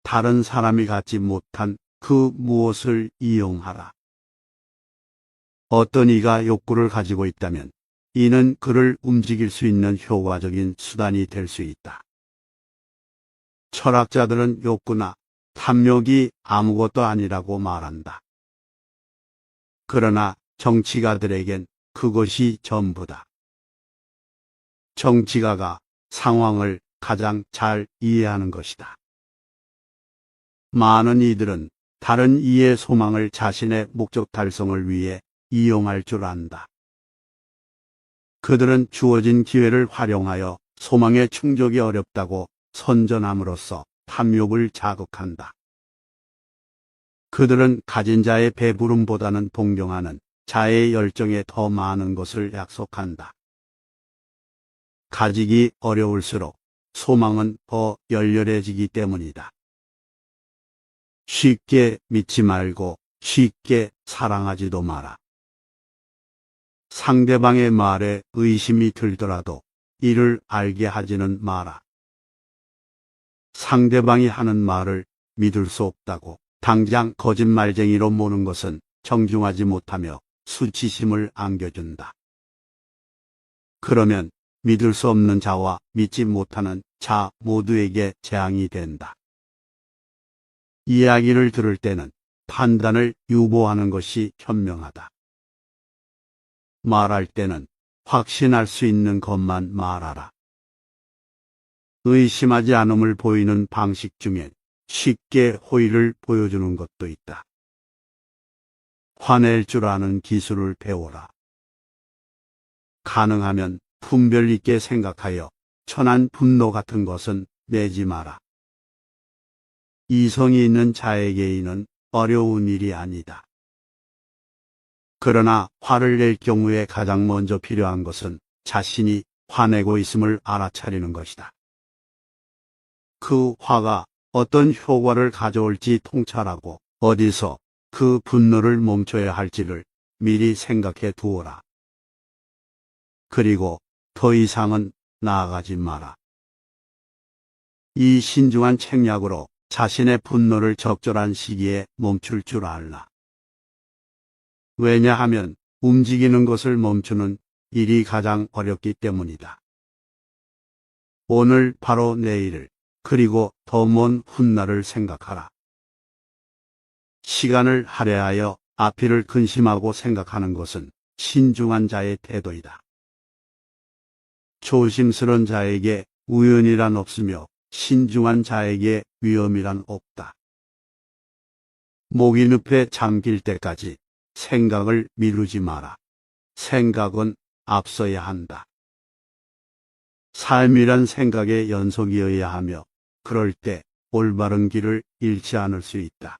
다른 사람이 갖지 못한 그 무엇을 이용하라. 어떤 이가 욕구를 가지고 있다면 이는 그를 움직일 수 있는 효과적인 수단이 될 수 있다. 철학자들은 욕구나 탐욕이 아무것도 아니라고 말한다. 그러나 정치가들에겐 그것이 전부다. 정치가가 상황을 가장 잘 이해하는 것이다. 많은 이들은 다른 이의 소망을 자신의 목적 달성을 위해 이용할 줄 안다. 그들은 주어진 기회를 활용하여 소망의 충족이 어렵다고 선전함으로써 탐욕을 자극한다. 그들은 가진 자의 배부름보다는 동경하는 자의 열정에 더 많은 것을 약속한다. 가지기 어려울수록 소망은 더 열렬해지기 때문이다. 쉽게 믿지 말고 쉽게 사랑하지도 마라. 상대방의 말에 의심이 들더라도 이를 알게 하지는 마라. 상대방이 하는 말을 믿을 수 없다고 당장 거짓말쟁이로 모는 것은 정중하지 못하며 수치심을 안겨준다. 그러면 믿을 수 없는 자와 믿지 못하는 자 모두에게 재앙이 된다. 이야기를 들을 때는 판단을 유보하는 것이 현명하다. 말할 때는 확신할 수 있는 것만 말하라. 의심하지 않음을 보이는 방식 중엔 쉽게 호의를 보여주는 것도 있다. 화낼 줄 아는 기술을 배워라. 가능하면 분별 있게 생각하여 천한 분노 같은 것은 내지 마라. 이성이 있는 자에게 이는 어려운 일이 아니다. 그러나 화를 낼 경우에 가장 먼저 필요한 것은 자신이 화내고 있음을 알아차리는 것이다. 그 화가 어떤 효과를 가져올지 통찰하고 어디서 그 분노를 멈춰야 할지를 미리 생각해 두어라. 그리고 더 이상은 나아가지 마라. 이 신중한 책략으로 자신의 분노를 적절한 시기에 멈출 줄 알라. 왜냐하면 움직이는 것을 멈추는 일이 가장 어렵기 때문이다. 오늘 바로 내일을 그리고 더 먼 훗날을 생각하라. 시간을 할애하여 앞일을 근심하고 생각하는 것은 신중한 자의 태도이다. 조심스런 자에게 우연이란 없으며 신중한 자에게 위험이란 없다. 목이 늪에 잠길 때까지 생각을 미루지 마라. 생각은 앞서야 한다. 삶이란 생각의 연속이어야 하며 그럴 때 올바른 길을 잃지 않을 수 있다.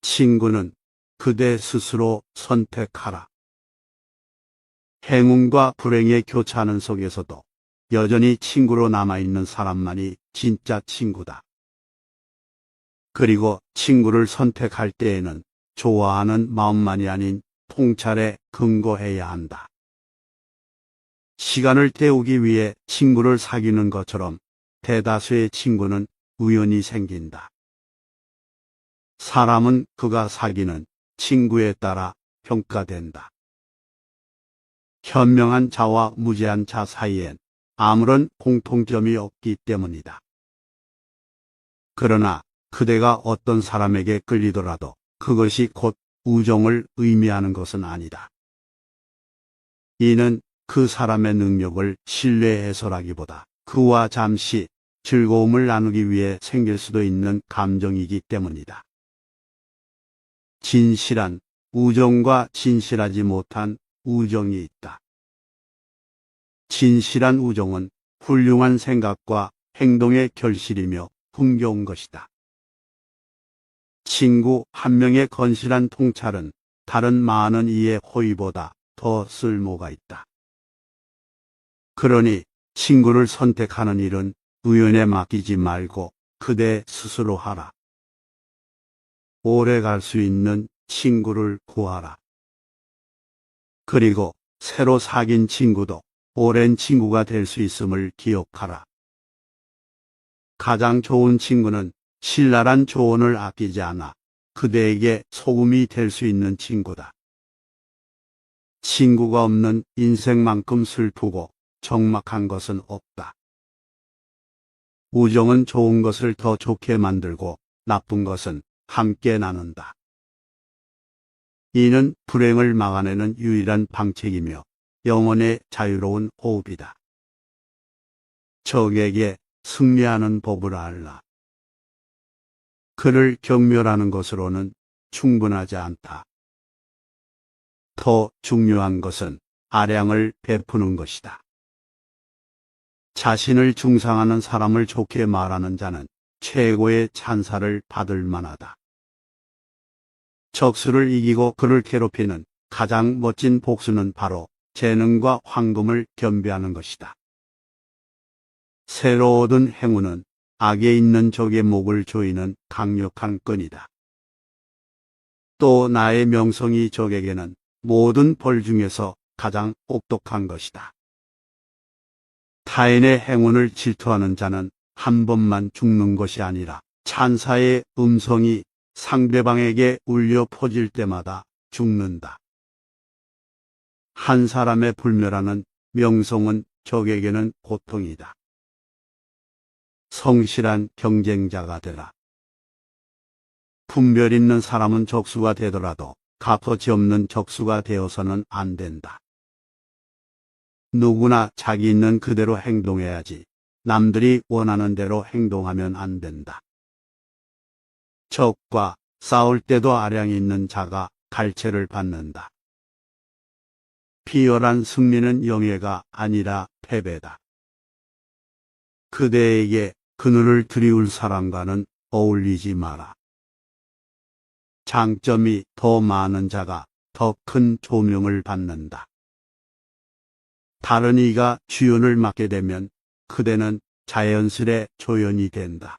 친구는 그대 스스로 선택하라. 행운과 불행의 교차하는 속에서도 여전히 친구로 남아있는 사람만이 진짜 친구다. 그리고 친구를 선택할 때에는 좋아하는 마음만이 아닌 통찰에 근거해야 한다. 시간을 때우기 위해 친구를 사귀는 것처럼 대다수의 친구는 우연히 생긴다. 사람은 그가 사귀는 친구에 따라 평가된다. 현명한 자와 무지한 자 사이엔 아무런 공통점이 없기 때문이다. 그러나 그대가 어떤 사람에게 끌리더라도 그것이 곧 우정을 의미하는 것은 아니다. 이는 그 사람의 능력을 신뢰해서라기보다 그와 잠시 즐거움을 나누기 위해 생길 수도 있는 감정이기 때문이다. 진실한 우정과 진실하지 못한 우정이 있다. 진실한 우정은 훌륭한 생각과 행동의 결실이며 흥겨운 것이다. 친구 한 명의 건실한 통찰은 다른 많은 이의 호의보다 더 쓸모가 있다. 그러니 친구를 선택하는 일은 우연에 맡기지 말고 그대 스스로 하라. 오래 갈 수 있는 친구를 구하라. 그리고 새로 사귄 친구도 오랜 친구가 될 수 있음을 기억하라. 가장 좋은 친구는 신랄한 조언을 아끼지 않아 그대에게 소금이 될 수 있는 친구다. 친구가 없는 인생만큼 슬프고 적막한 것은 없다. 우정은 좋은 것을 더 좋게 만들고 나쁜 것은 함께 나눈다. 이는 불행을 막아내는 유일한 방책이며 영혼의 자유로운 호흡이다. 적에게 승리하는 법을 알라. 그를 경멸하는 것으로는 충분하지 않다. 더 중요한 것은 아량을 베푸는 것이다. 자신을 중상하는 사람을 좋게 말하는 자는 최고의 찬사를 받을 만하다. 적수를 이기고 그를 괴롭히는 가장 멋진 복수는 바로 재능과 황금을 겸비하는 것이다. 새로 얻은 행운은 악에 있는 적의 목을 조이는 강력한 끈이다. 또 나의 명성이 적에게는 모든 벌 중에서 가장 혹독한 것이다. 타인의 행운을 질투하는 자는 한 번만 죽는 것이 아니라 찬사의 음성이 상대방에게 울려 퍼질 때마다 죽는다. 한 사람의 불멸하는 명성은 적에게는 고통이다. 성실한 경쟁자가 되라. 분별 있는 사람은 적수가 되더라도 값어치 없는 적수가 되어서는 안 된다. 누구나 자기 있는 그대로 행동해야지 남들이 원하는 대로 행동하면 안 된다. 적과 싸울 때도 아량이 있는 자가 갈채를 받는다. 비열한 승리는 영예가 아니라 패배다. 그대에게 그늘을 드리울 사람과는 어울리지 마라. 장점이 더 많은 자가 더 큰 조명을 받는다. 다른 이가 주연을 맡게 되면 그대는 자연스레 조연이 된다.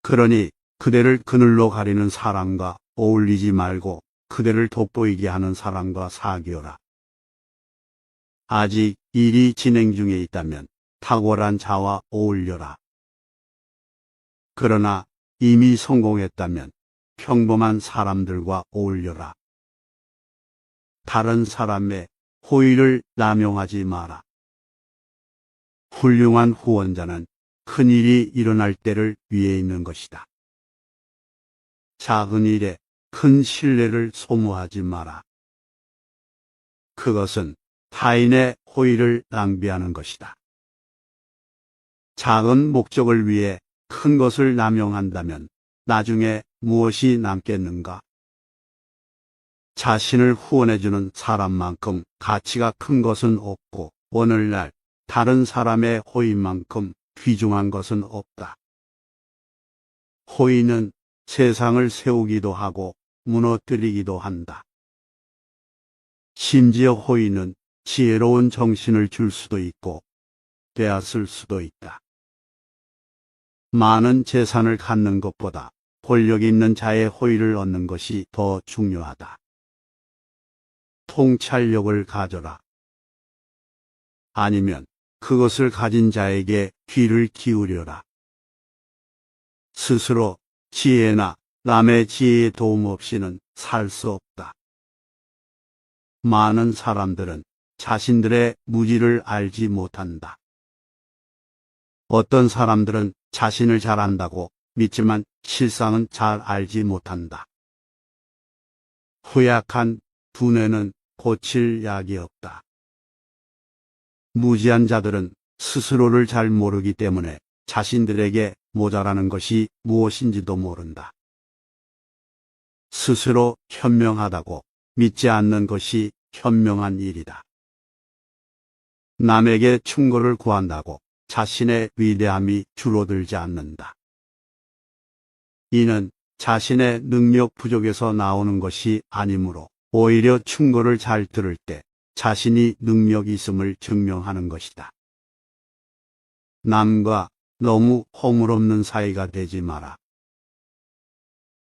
그러니 그대를 그늘로 가리는 사람과 어울리지 말고 그대를 돋보이게 하는 사람과 사귀어라. 아직 일이 진행 중에 있다면 탁월한 자와 어울려라. 그러나 이미 성공했다면 평범한 사람들과 어울려라. 다른 사람의 호의를 남용하지 마라. 훌륭한 후원자는 큰 일이 일어날 때를 위해 있는 것이다. 작은 일에 큰 신뢰를 소모하지 마라. 그것은 타인의 호의를 낭비하는 것이다. 작은 목적을 위해 큰 것을 남용한다면 나중에 무엇이 남겠는가? 자신을 후원해주는 사람만큼 가치가 큰 것은 없고 오늘날 다른 사람의 호의만큼 귀중한 것은 없다. 호의는 세상을 세우기도 하고 무너뜨리기도 한다. 심지어 호의는 지혜로운 정신을 줄 수도 있고 빼앗을 수도 있다. 많은 재산을 갖는 것보다 권력 있는 자의 호의를 얻는 것이 더 중요하다. 통찰력을 가져라. 아니면 그것을 가진 자에게 귀를 기울여라. 스스로 지혜나 남의 지혜의 도움 없이는 살 수 없다. 많은 사람들은 자신들의 무지를 알지 못한다. 어떤 사람들은 자신을 잘 안다고 믿지만 실상은 잘 알지 못한다. 후약한 두뇌는 고칠 약이 없다. 무지한 자들은 스스로를 잘 모르기 때문에 자신들에게 모자라는 것이 무엇인지도 모른다. 스스로 현명하다고 믿지 않는 것이 현명한 일이다. 남에게 충고를 구한다고 자신의 위대함이 줄어들지 않는다. 이는 자신의 능력 부족에서 나오는 것이 아니므로 오히려 충고를 잘 들을 때 자신이 능력이 있음을 증명하는 것이다. 남과 너무 허물없는 사이가 되지 마라.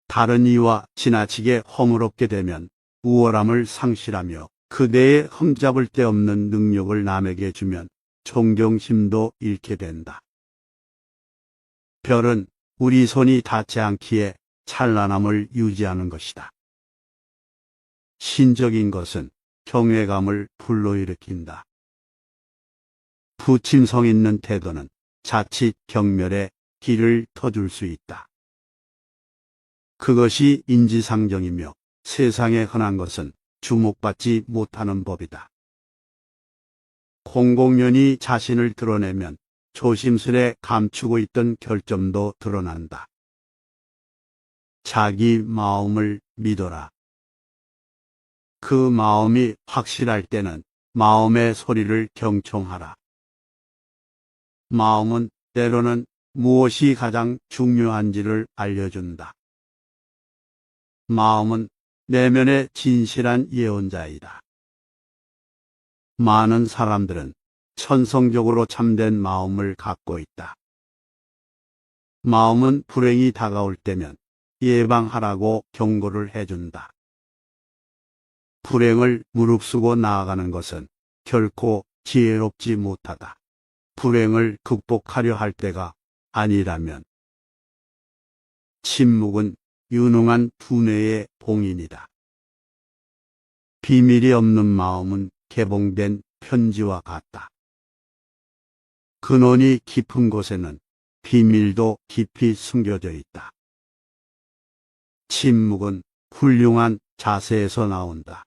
다른 이와 지나치게 허물없게 되면 우월함을 상실하며 그대의 흠잡을 데 없는 능력을 남에게 주면 존경심도 잃게 된다. 별은 우리 손이 닿지 않기에 찬란함을 유지하는 것이다. 신적인 것은 경외감을 불러일으킨다. 부침성 있는 태도는 자칫 경멸에 길을 터줄 수 있다. 그것이 인지상정이며 세상에 흔한 것은 주목받지 못하는 법이다. 공공연히 자신을 드러내면 조심스레 감추고 있던 결점도 드러난다. 자기 마음을 믿어라. 그 마음이 확실할 때는 마음의 소리를 경청하라. 마음은 때로는 무엇이 가장 중요한지를 알려준다. 마음은 내면의 진실한 예언자이다. 많은 사람들은 천성적으로 참된 마음을 갖고 있다. 마음은 불행이 다가올 때면 예방하라고 경고를 해준다. 불행을 무릅쓰고 나아가는 것은 결코 지혜롭지 못하다. 불행을 극복하려 할 때가 아니라면 침묵은 유능한 두뇌의 봉인이다. 비밀이 없는 마음은 개봉된 편지와 같다. 근원이 깊은 곳에는 비밀도 깊이 숨겨져 있다. 침묵은 훌륭한 자세에서 나온다.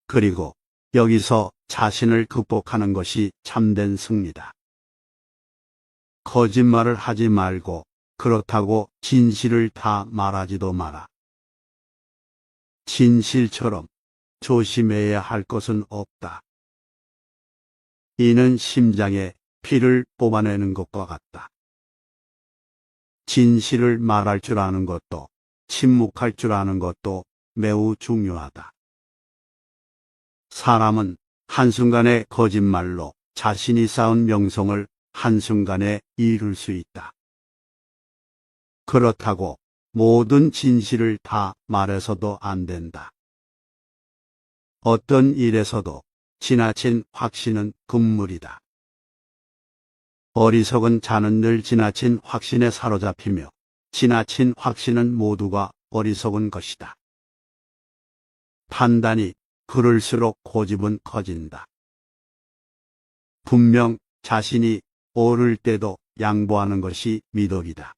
그리고 여기서 자신을 극복하는 것이 참된 승리다. 거짓말을 하지 말고 그렇다고 진실을 다 말하지도 마라. 진실처럼 조심해야 할 것은 없다. 이는 심장에 피를 뽑아내는 것과 같다. 진실을 말할 줄 아는 것도 침묵할 줄 아는 것도 매우 중요하다. 사람은 한순간의 거짓말로 자신이 쌓은 명성을 한순간에 잃을 수 있다. 그렇다고 모든 진실을 다 말해서도 안 된다. 어떤 일에서도 지나친 확신은 금물이다. 어리석은 자는 늘 지나친 확신에 사로잡히며 지나친 확신은 모두가 어리석은 것이다. 판단이 그럴수록 고집은 커진다. 분명 자신이 옳을 때도 양보하는 것이 미덕이다.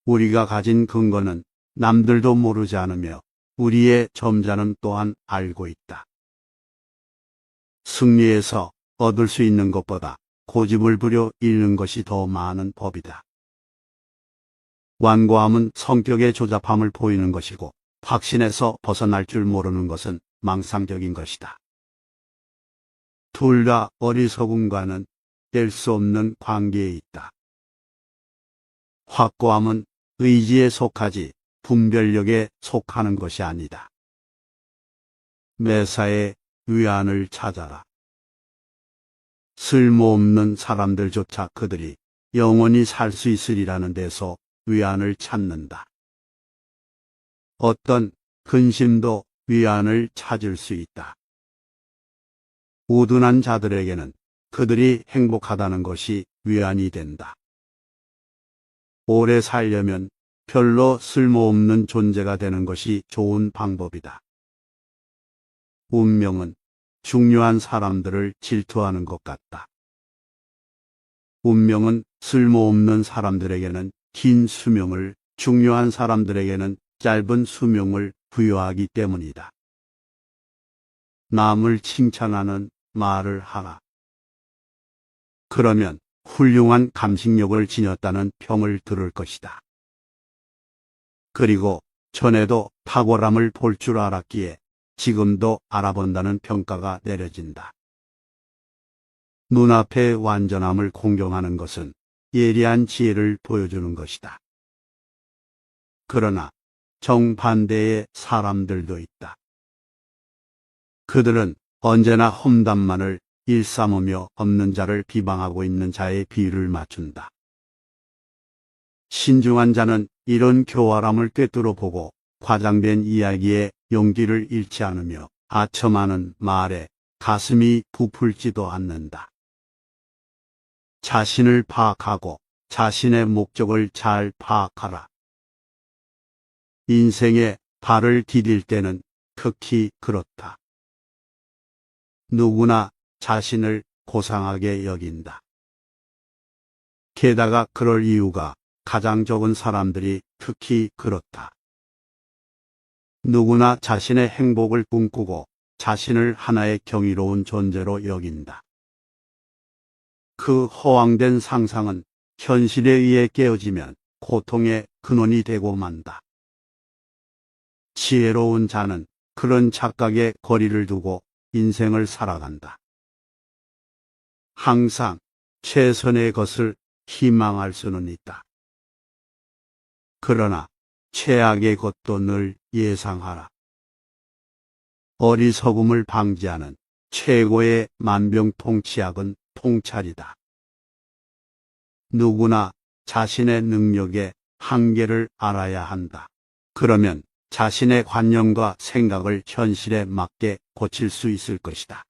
우리가 가진 근거는 남들도 모르지 않으며 우리의 점자는 또한 알고 있다. 승리에서 얻을 수 있는 것보다 고집을 부려 잃는 것이 더 많은 법이다. 완고함은 성격의 조잡함을 보이는 것이고 확신에서 벗어날 줄 모르는 것은 망상적인 것이다. 둘 다 어리석음과는 뗄 수 없는 관계에 있다. 확고함은 의지에 속하지 분별력에 속하는 것이 아니다. 매사에 위안을 찾아라. 쓸모없는 사람들조차 그들이 영원히 살 수 있으리라는 데서 위안을 찾는다. 어떤 근심도 위안을 찾을 수 있다. 우둔한 자들에게는 그들이 행복하다는 것이 위안이 된다. 오래 살려면 별로 쓸모없는 존재가 되는 것이 좋은 방법이다. 운명은 중요한 사람들을 질투하는 것 같다. 운명은 쓸모없는 사람들에게는 긴 수명을, 중요한 사람들에게는 짧은 수명을 부여하기 때문이다. 남을 칭찬하는 말을 하라. 그러면 훌륭한 감식력을 지녔다는 평을 들을 것이다. 그리고 전에도 탁월함을 볼 줄 알았기에 지금도 알아본다는 평가가 내려진다. 눈앞의 완전함을 공경하는 것은 예리한 지혜를 보여주는 것이다. 그러나 정반대의 사람들도 있다. 그들은 언제나 험담만을 일삼으며 없는 자를 비방하고 있는 자의 비율을 맞춘다. 신중한 자는 이런 교활함을 꿰뚫어 보고 과장된 이야기에 용기를 잃지 않으며 아첨하는 말에 가슴이 부풀지도 않는다. 자신을 파악하고 자신의 목적을 잘 파악하라. 인생에 발을 디딜 때는 특히 그렇다. 누구나 자신을 고상하게 여긴다. 게다가 그럴 이유가 가장 적은 사람들이 특히 그렇다. 누구나 자신의 행복을 꿈꾸고 자신을 하나의 경이로운 존재로 여긴다. 그 허황된 상상은 현실에 의해 깨어지면 고통의 근원이 되고 만다. 지혜로운 자는 그런 착각에 거리를 두고 인생을 살아간다. 항상 최선의 것을 희망할 수는 있다. 그러나 최악의 것도 늘 예상하라. 어리석음을 방지하는 최고의 만병통치약은 통찰이다. 누구나 자신의 능력의 한계를 알아야 한다. 그러면 자신의 관념과 생각을 현실에 맞게 고칠 수 있을 것이다.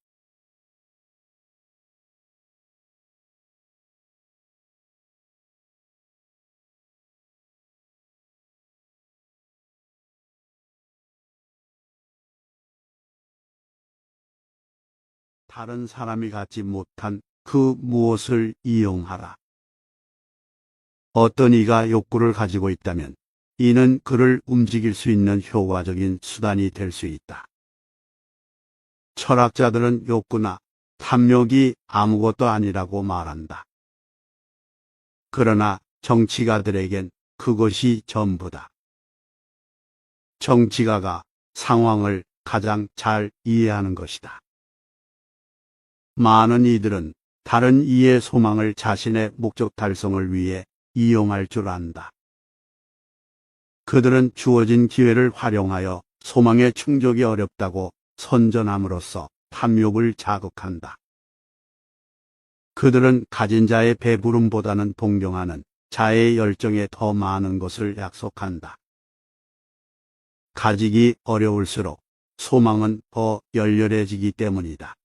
다른 사람이 갖지 못한 그 무엇을 이용하라. 어떤 이가 욕구를 가지고 있다면 이는 그를 움직일 수 있는 효과적인 수단이 될 수 있다. 철학자들은 욕구나 탐욕이 아무것도 아니라고 말한다. 그러나 정치가들에겐 그것이 전부다. 정치가가 상황을 가장 잘 이해하는 것이다. 많은 이들은 다른 이의 소망을 자신의 목적 달성을 위해 이용할 줄 안다. 그들은 주어진 기회를 활용하여 소망의 충족이 어렵다고 선전함으로써 탐욕을 자극한다. 그들은 가진 자의 배부름보다는 동경하는 자의 열정에 더 많은 것을 약속한다. 가지기 어려울수록 소망은 더 열렬해지기 때문이다.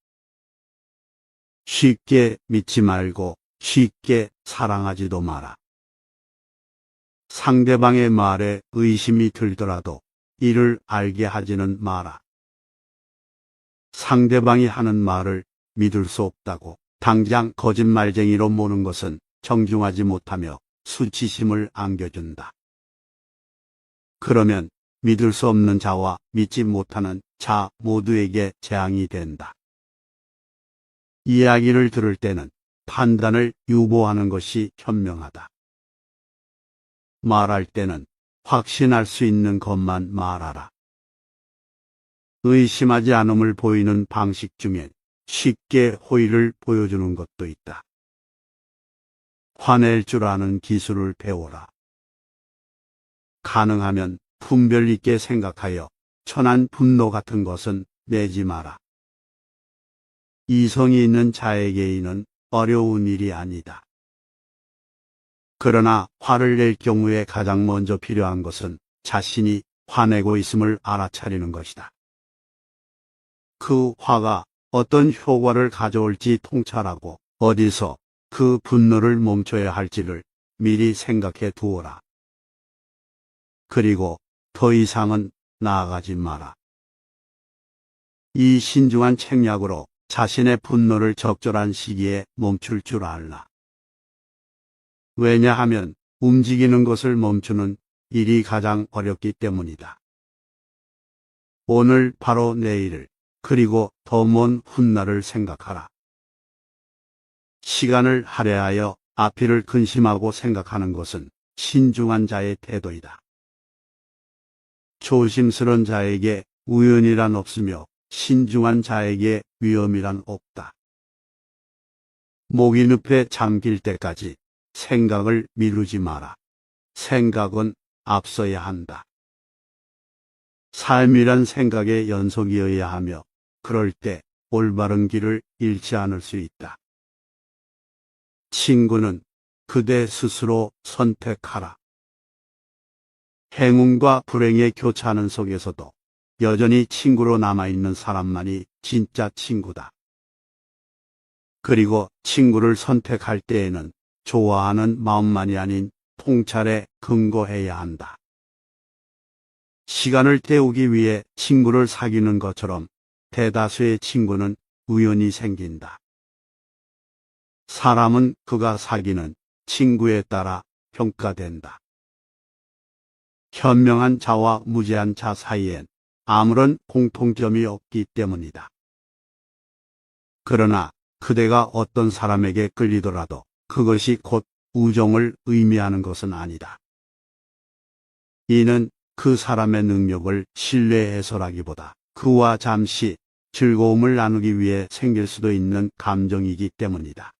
쉽게 믿지 말고 쉽게 사랑하지도 마라. 상대방의 말에 의심이 들더라도 이를 알게 하지는 마라. 상대방이 하는 말을 믿을 수 없다고 당장 거짓말쟁이로 모는 것은 정중하지 못하며 수치심을 안겨준다. 그러면 믿을 수 없는 자와 믿지 못하는 자 모두에게 재앙이 된다. 이야기를 들을 때는 판단을 유보하는 것이 현명하다. 말할 때는 확신할 수 있는 것만 말하라. 의심하지 않음을 보이는 방식 중엔 쉽게 호의를 보여주는 것도 있다. 화낼 줄 아는 기술을 배워라. 가능하면 분별 있게 생각하여 천한 분노 같은 것은 내지 마라. 이성이 있는 자에게는 어려운 일이 아니다. 그러나 화를 낼 경우에 가장 먼저 필요한 것은 자신이 화내고 있음을 알아차리는 것이다. 그 화가 어떤 효과를 가져올지 통찰하고 어디서 그 분노를 멈춰야 할지를 미리 생각해 두어라. 그리고 더 이상은 나아가지 마라. 이 신중한 책략으로 자신의 분노를 적절한 시기에 멈출 줄 알라. 왜냐하면 움직이는 것을 멈추는 일이 가장 어렵기 때문이다. 오늘 바로 내일을 그리고 더 먼 훗날을 생각하라. 시간을 할애하여 앞일을 근심하고 생각하는 것은 신중한 자의 태도이다. 조심스런 자에게 우연이란 없으며 신중한 자에게 위험이란 없다. 목이 늪에 잠길 때까지 생각을 미루지 마라. 생각은 앞서야 한다. 삶이란 생각의 연속이어야 하며 그럴 때 올바른 길을 잃지 않을 수 있다. 친구는 그대 스스로 선택하라. 행운과 불행의 교차하는 속에서도 여전히 친구로 남아있는 사람만이 진짜 친구다. 그리고 친구를 선택할 때에는 좋아하는 마음만이 아닌 통찰에 근거해야 한다. 시간을 때우기 위해 친구를 사귀는 것처럼 대다수의 친구는 우연히 생긴다. 사람은 그가 사귀는 친구에 따라 평가된다. 현명한 자와 무죄한 자 사이엔 아무런 공통점이 없기 때문이다. 그러나 그대가 어떤 사람에게 끌리더라도 그것이 곧 우정을 의미하는 것은 아니다. 이는 그 사람의 능력을 신뢰해서라기보다 그와 잠시 즐거움을 나누기 위해 생길 수도 있는 감정이기 때문이다.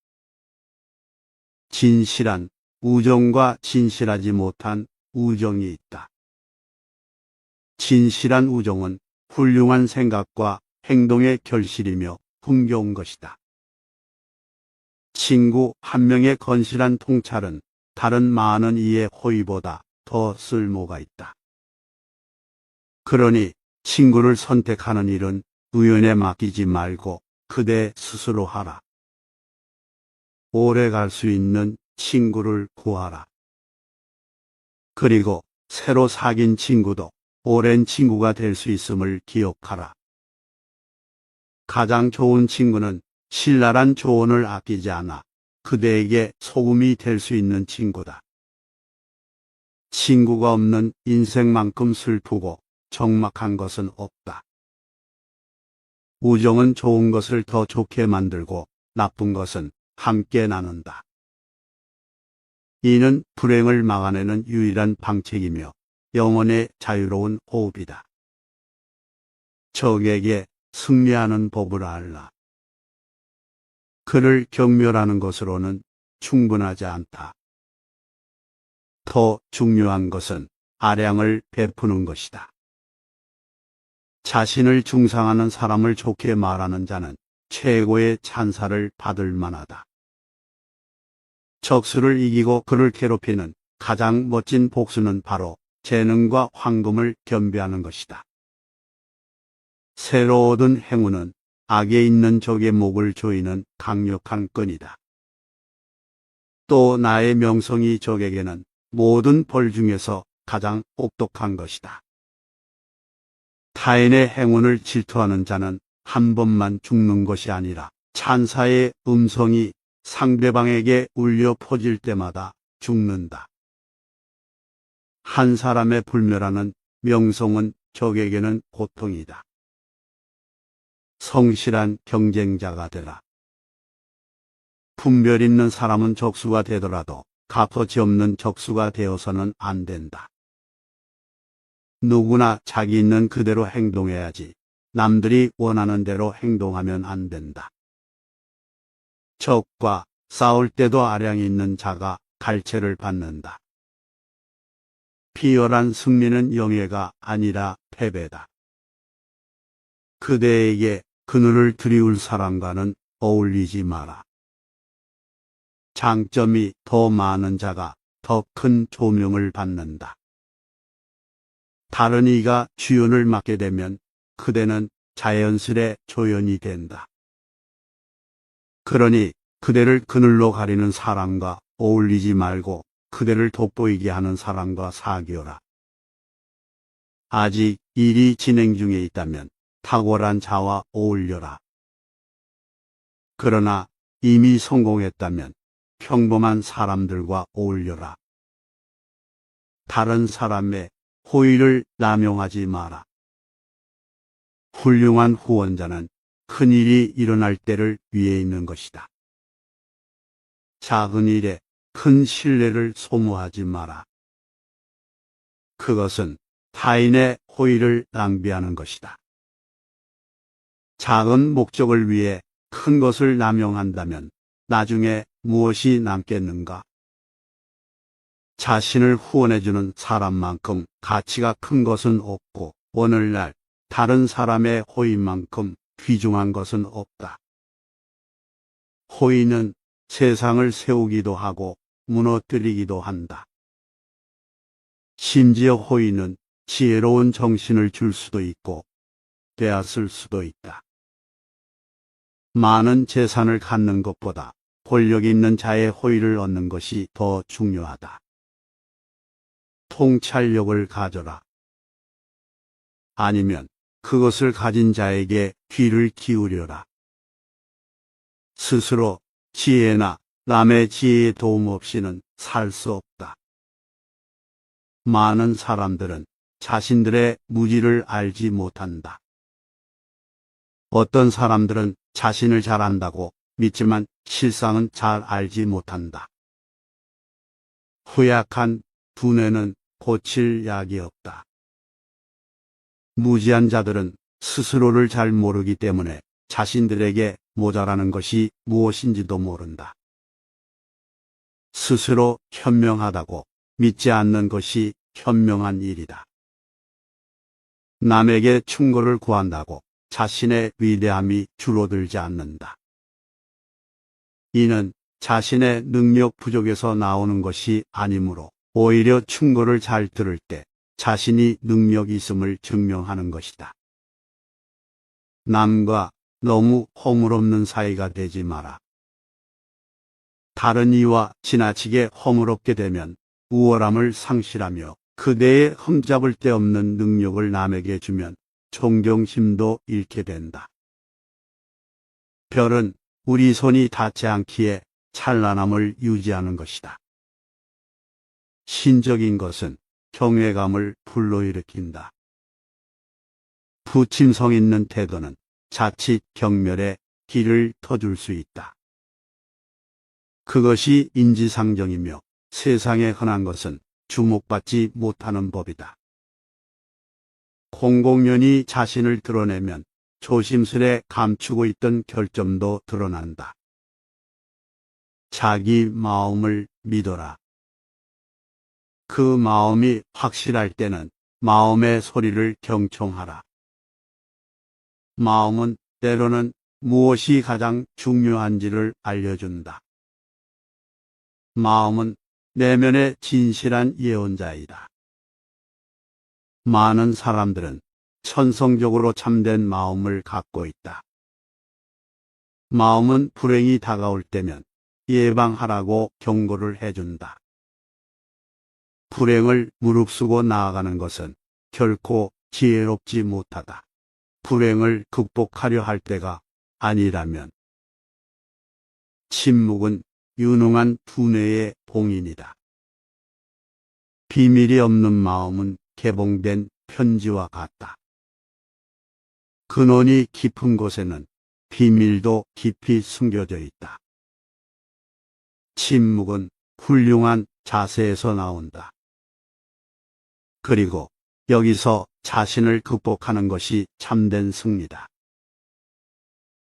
진실한 우정과 진실하지 못한 우정이 있다. 진실한 우정은 훌륭한 생각과 행동의 결실이며 흥겨운 것이다. 친구 한 명의 건실한 통찰은 다른 많은 이의 호의보다 더 쓸모가 있다. 그러니 친구를 선택하는 일은 우연에 맡기지 말고 그대 스스로 하라. 오래 갈 수 있는 친구를 구하라. 그리고 새로 사귄 친구도 오랜 친구가 될 수 있음을 기억하라. 가장 좋은 친구는 신랄한 조언을 아끼지 않아 그대에게 소금이 될 수 있는 친구다. 친구가 없는 인생만큼 슬프고 적막한 것은 없다. 우정은 좋은 것을 더 좋게 만들고 나쁜 것은 함께 나눈다. 이는 불행을 막아내는 유일한 방책이며 영혼의 자유로운 호흡이다. 적에게 승리하는 법을 알라. 그를 경멸하는 것으로는 충분하지 않다. 더 중요한 것은 아량을 베푸는 것이다. 자신을 중상하는 사람을 좋게 말하는 자는 최고의 찬사를 받을 만하다. 적수를 이기고 그를 괴롭히는 가장 멋진 복수는 바로 재능과 황금을 겸비하는 것이다. 새로 얻은 행운은 악에 있는 적의 목을 조이는 강력한 끈이다. 또 나의 명성이 적에게는 모든 벌 중에서 가장 혹독한 것이다. 타인의 행운을 질투하는 자는 한 번만 죽는 것이 아니라 찬사의 음성이 상대방에게 울려 퍼질 때마다 죽는다. 한 사람의 불멸하는 명성은 적에게는 고통이다. 성실한 경쟁자가 되라. 분별 있는 사람은 적수가 되더라도 값어치 없는 적수가 되어서는 안 된다. 누구나 자기 있는 그대로 행동해야지 남들이 원하는 대로 행동하면 안 된다. 적과 싸울 때도 아량이 있는 자가 갈채를 받는다. 비열한 승리는 영예가 아니라 패배다. 그대에게 그늘을 드리울 사람과는 어울리지 마라. 장점이 더 많은 자가 더 큰 조명을 받는다. 다른 이가 주연을 맡게 되면 그대는 자연스레 조연이 된다. 그러니 그대를 그늘로 가리는 사람과 어울리지 말고 그대를 돋보이게 하는 사람과 사귀어라. 아직 일이 진행 중에 있다면 탁월한 자와 어울려라. 그러나 이미 성공했다면 평범한 사람들과 어울려라. 다른 사람의 호의를 남용하지 마라. 훌륭한 후원자는 큰 일이 일어날 때를 위해 있는 것이다. 작은 일에 큰 신뢰를 소모하지 마라. 그것은 타인의 호의를 낭비하는 것이다. 작은 목적을 위해 큰 것을 남용한다면 나중에 무엇이 남겠는가? 자신을 후원해주는 사람만큼 가치가 큰 것은 없고 오늘날 다른 사람의 호의만큼 귀중한 것은 없다. 호의는 세상을 세우기도 하고 무너뜨리기도 한다. 심지어 호의는 지혜로운 정신을 줄 수도 있고 빼앗을 수도 있다. 많은 재산을 갖는 것보다 권력 있는 자의 호의를 얻는 것이 더 중요하다. 통찰력을 가져라. 아니면 그것을 가진 자에게 귀를 기울여라. 스스로 지혜나 남의 지혜의 도움 없이는 살 수 없다. 많은 사람들은 자신들의 무지를 알지 못한다. 어떤 사람들은 자신을 잘 안다고 믿지만 실상은 잘 알지 못한다. 후약한 두뇌는 고칠 약이 없다. 무지한 자들은 스스로를 잘 모르기 때문에 자신들에게 모자라는 것이 무엇인지도 모른다. 스스로 현명하다고 믿지 않는 것이 현명한 일이다. 남에게 충고를 구한다고 자신의 위대함이 줄어들지 않는다. 이는 자신의 능력 부족에서 나오는 것이 아니므로 오히려 충고를 잘 들을 때 자신이 능력이 있음을 증명하는 것이다. 남과 너무 허물없는 사이가 되지 마라. 다른 이와 지나치게 허물없게 되면 우월함을 상실하며 그대의 흠잡을 데 없는 능력을 남에게 주면 존경심도 잃게 된다. 별은 우리 손이 닿지 않기에 찬란함을 유지하는 것이다. 신적인 것은 경외감을 불러일으킨다. 부침성 있는 태도는 자칫 경멸에 길을 터줄 수 있다. 그것이 인지상정이며 세상에 흔한 것은 주목받지 못하는 법이다. 공공연히 자신을 드러내면 조심스레 감추고 있던 결점도 드러난다. 자기 마음을 믿어라. 그 마음이 확실할 때는 마음의 소리를 경청하라. 마음은 때로는 무엇이 가장 중요한지를 알려준다. 마음은 내면의 진실한 예언자이다. 많은 사람들은 천성적으로 참된 마음을 갖고 있다. 마음은 불행이 다가올 때면 예방하라고 경고를 해준다. 불행을 무릅쓰고 나아가는 것은 결코 지혜롭지 못하다. 불행을 극복하려 할 때가 아니라면 침묵은 유능한 두뇌의 봉인이다. 비밀이 없는 마음은 개봉된 편지와 같다. 근원이 깊은 곳에는 비밀도 깊이 숨겨져 있다. 침묵은 훌륭한 자세에서 나온다. 그리고 여기서 자신을 극복하는 것이 참된 승리다.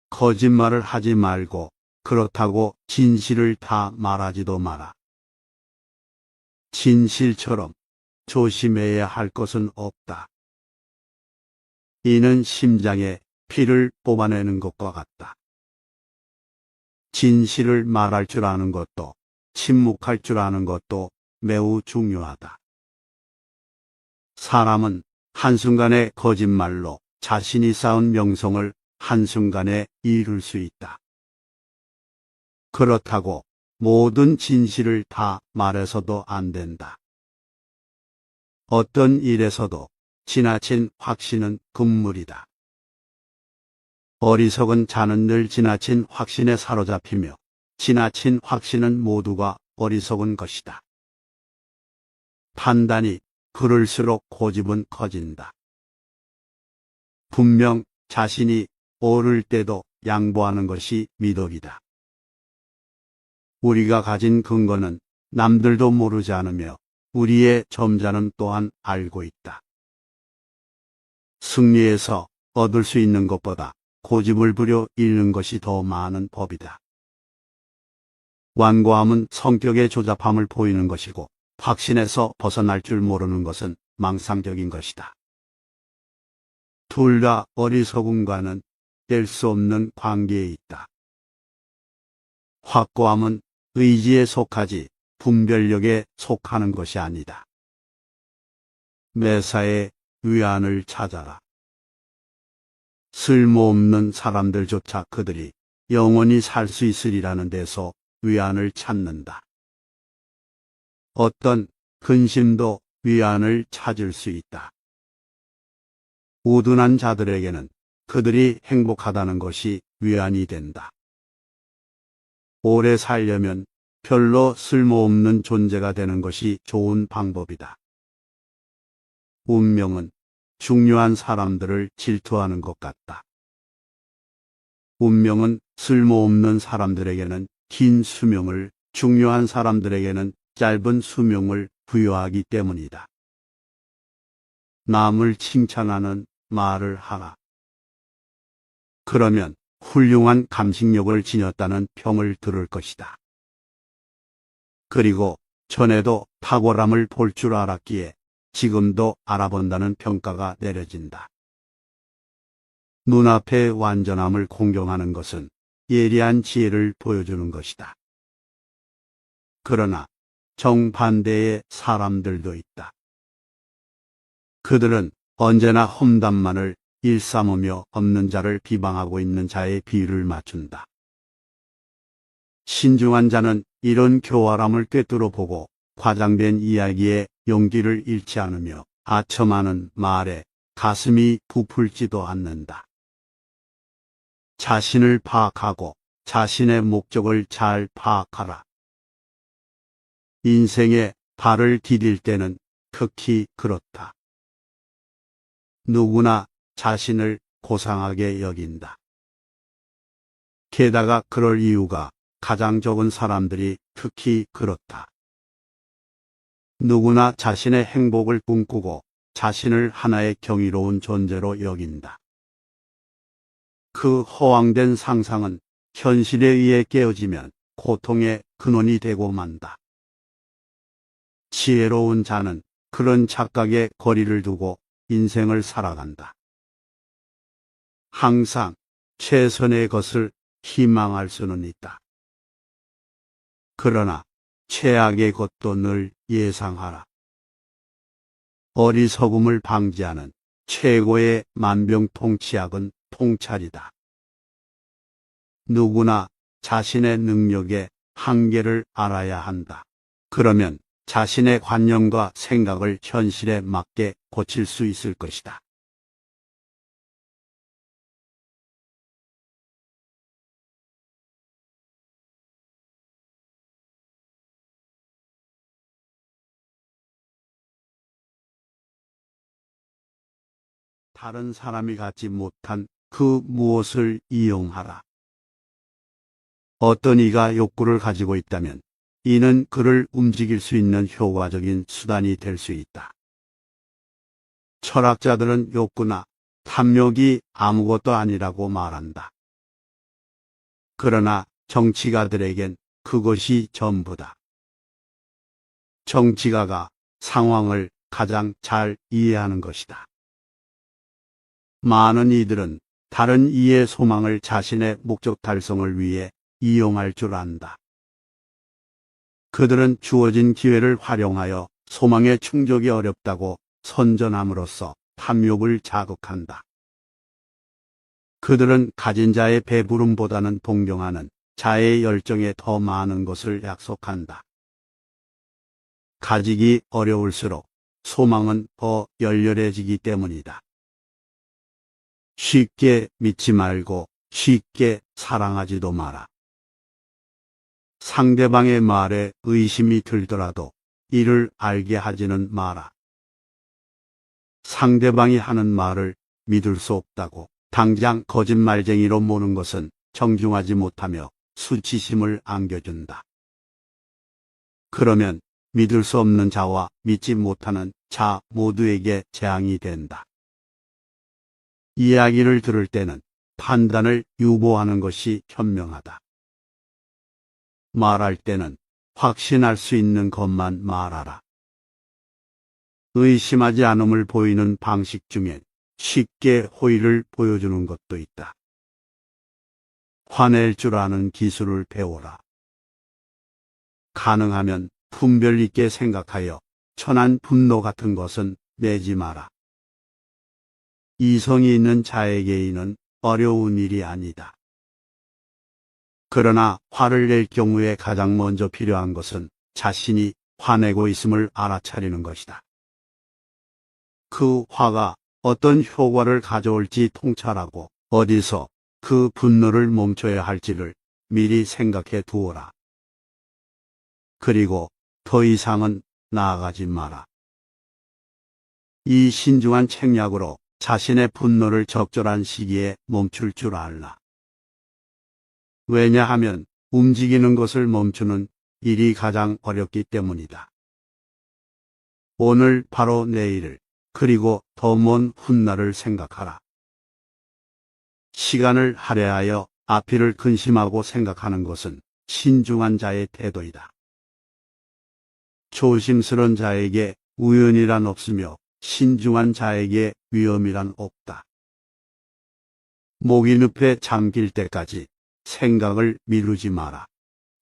거짓말을 하지 말고 그렇다고 진실을 다 말하지도 마라. 진실처럼 조심해야 할 것은 없다. 이는 심장에 피를 뽑아내는 것과 같다. 진실을 말할 줄 아는 것도 침묵할 줄 아는 것도 매우 중요하다. 사람은 한순간의 거짓말로 자신이 쌓은 명성을 한순간에 잃을 수 있다. 그렇다고 모든 진실을 다 말해서도 안 된다. 어떤 일에서도 지나친 확신은 금물이다. 어리석은 자는 늘 지나친 확신에 사로잡히며 지나친 확신은 모두가 어리석은 것이다. 판단이 그럴수록 고집은 커진다. 분명 자신이 옳을 때도 양보하는 것이 미덕이다. 우리가 가진 근거는 남들도 모르지 않으며 우리의 점자는 또한 알고 있다. 승리에서 얻을 수 있는 것보다 고집을 부려 잃는 것이 더 많은 법이다. 완고함은 성격의 조잡함을 보이는 것이고 확신에서 벗어날 줄 모르는 것은 망상적인 것이다. 둘 다 어리석음과는 뗄 수 없는 관계에 있다. 확고함은 의지에 속하지 분별력에 속하는 것이 아니다. 매사에 위안을 찾아라. 쓸모없는 사람들조차 그들이 영원히 살 수 있으리라는 데서 위안을 찾는다. 어떤 근심도 위안을 찾을 수 있다. 우둔한 자들에게는 그들이 행복하다는 것이 위안이 된다. 오래 살려면 별로 쓸모없는 존재가 되는 것이 좋은 방법이다. 운명은 중요한 사람들을 질투하는 것 같다. 운명은 쓸모없는 사람들에게는 긴 수명을, 중요한 사람들에게는 짧은 수명을 부여하기 때문이다. 남을 칭찬하는 말을 하라. 그러면 훌륭한 감식력을 지녔다는 평을 들을 것이다. 그리고 전에도 탁월함을 볼 줄 알았기에 지금도 알아본다는 평가가 내려진다. 눈앞의 완전함을 공경하는 것은 예리한 지혜를 보여주는 것이다. 그러나 정반대의 사람들도 있다. 그들은 언제나 험담만을 일삼으며 없는 자를 비방하고 있는 자의 비율을 맞춘다. 신중한 자는 이런 교활함을 꿰뚫어 보고 과장된 이야기에 용기를 잃지 않으며 아첨하는 말에 가슴이 부풀지도 않는다. 자신을 파악하고 자신의 목적을 잘 파악하라. 인생에 발을 디딜 때는 특히 그렇다. 누구나 자신을 고상하게 여긴다. 게다가 그럴 이유가 가장 적은 사람들이 특히 그렇다. 누구나 자신의 행복을 꿈꾸고 자신을 하나의 경이로운 존재로 여긴다. 그 허황된 상상은 현실에 의해 깨어지면 고통의 근원이 되고 만다. 지혜로운 자는 그런 착각에 거리를 두고 인생을 살아간다. 항상 최선의 것을 희망할 수는 있다. 그러나 최악의 것도 늘 예상하라. 어리석음을 방지하는 최고의 만병통치약은 통찰이다. 누구나 자신의 능력의 한계를 알아야 한다. 그러면 자신의 관념과 생각을 현실에 맞게 고칠 수 있을 것이다. 다른 사람이 갖지 못한 그 무엇을 이용하라. 어떤 이가 욕구를 가지고 있다면 이는 그를 움직일 수 있는 효과적인 수단이 될 수 있다. 철학자들은 욕구나 탐욕이 아무것도 아니라고 말한다. 그러나 정치가들에겐 그것이 전부다. 정치가가 상황을 가장 잘 이해하는 것이다. 많은 이들은 다른 이의 소망을 자신의 목적 달성을 위해 이용할 줄 안다. 그들은 주어진 기회를 활용하여 소망의 충족이 어렵다고 선전함으로써 탐욕을 자극한다. 그들은 가진 자의 배부름보다는 동경하는 자의 열정에 더 많은 것을 약속한다. 가지기 어려울수록 소망은 더 열렬해지기 때문이다. 쉽게 믿지 말고 쉽게 사랑하지도 마라. 상대방의 말에 의심이 들더라도 이를 알게 하지는 마라. 상대방이 하는 말을 믿을 수 없다고 당장 거짓말쟁이로 모는 것은 정중하지 못하며 수치심을 안겨준다. 그러면 믿을 수 없는 자와 믿지 못하는 자 모두에게 재앙이 된다. 이야기를 들을 때는 판단을 유보하는 것이 현명하다. 말할 때는 확신할 수 있는 것만 말하라. 의심하지 않음을 보이는 방식 중엔 쉽게 호의를 보여주는 것도 있다. 화낼 줄 아는 기술을 배워라. 가능하면 분별 있게 생각하여 천한 분노 같은 것은 내지 마라. 이성이 있는 자에게는 어려운 일이 아니다. 그러나 화를 낼 경우에 가장 먼저 필요한 것은 자신이 화내고 있음을 알아차리는 것이다. 그 화가 어떤 효과를 가져올지 통찰하고 어디서 그 분노를 멈춰야 할지를 미리 생각해 두어라. 그리고 더 이상은 나아가지 마라. 이 신중한 책략으로 자신의 분노를 적절한 시기에 멈출 줄 알라. 왜냐하면 움직이는 것을 멈추는 일이 가장 어렵기 때문이다. 오늘 바로 내일을 그리고 더 먼 훗날을 생각하라. 시간을 할애하여 앞일을 근심하고 생각하는 것은 신중한 자의 태도이다. 조심스런 자에게 우연이란 없으며 신중한 자에게 위험이란 없다. 목이 늪에 잠길 때까지 생각을 미루지 마라.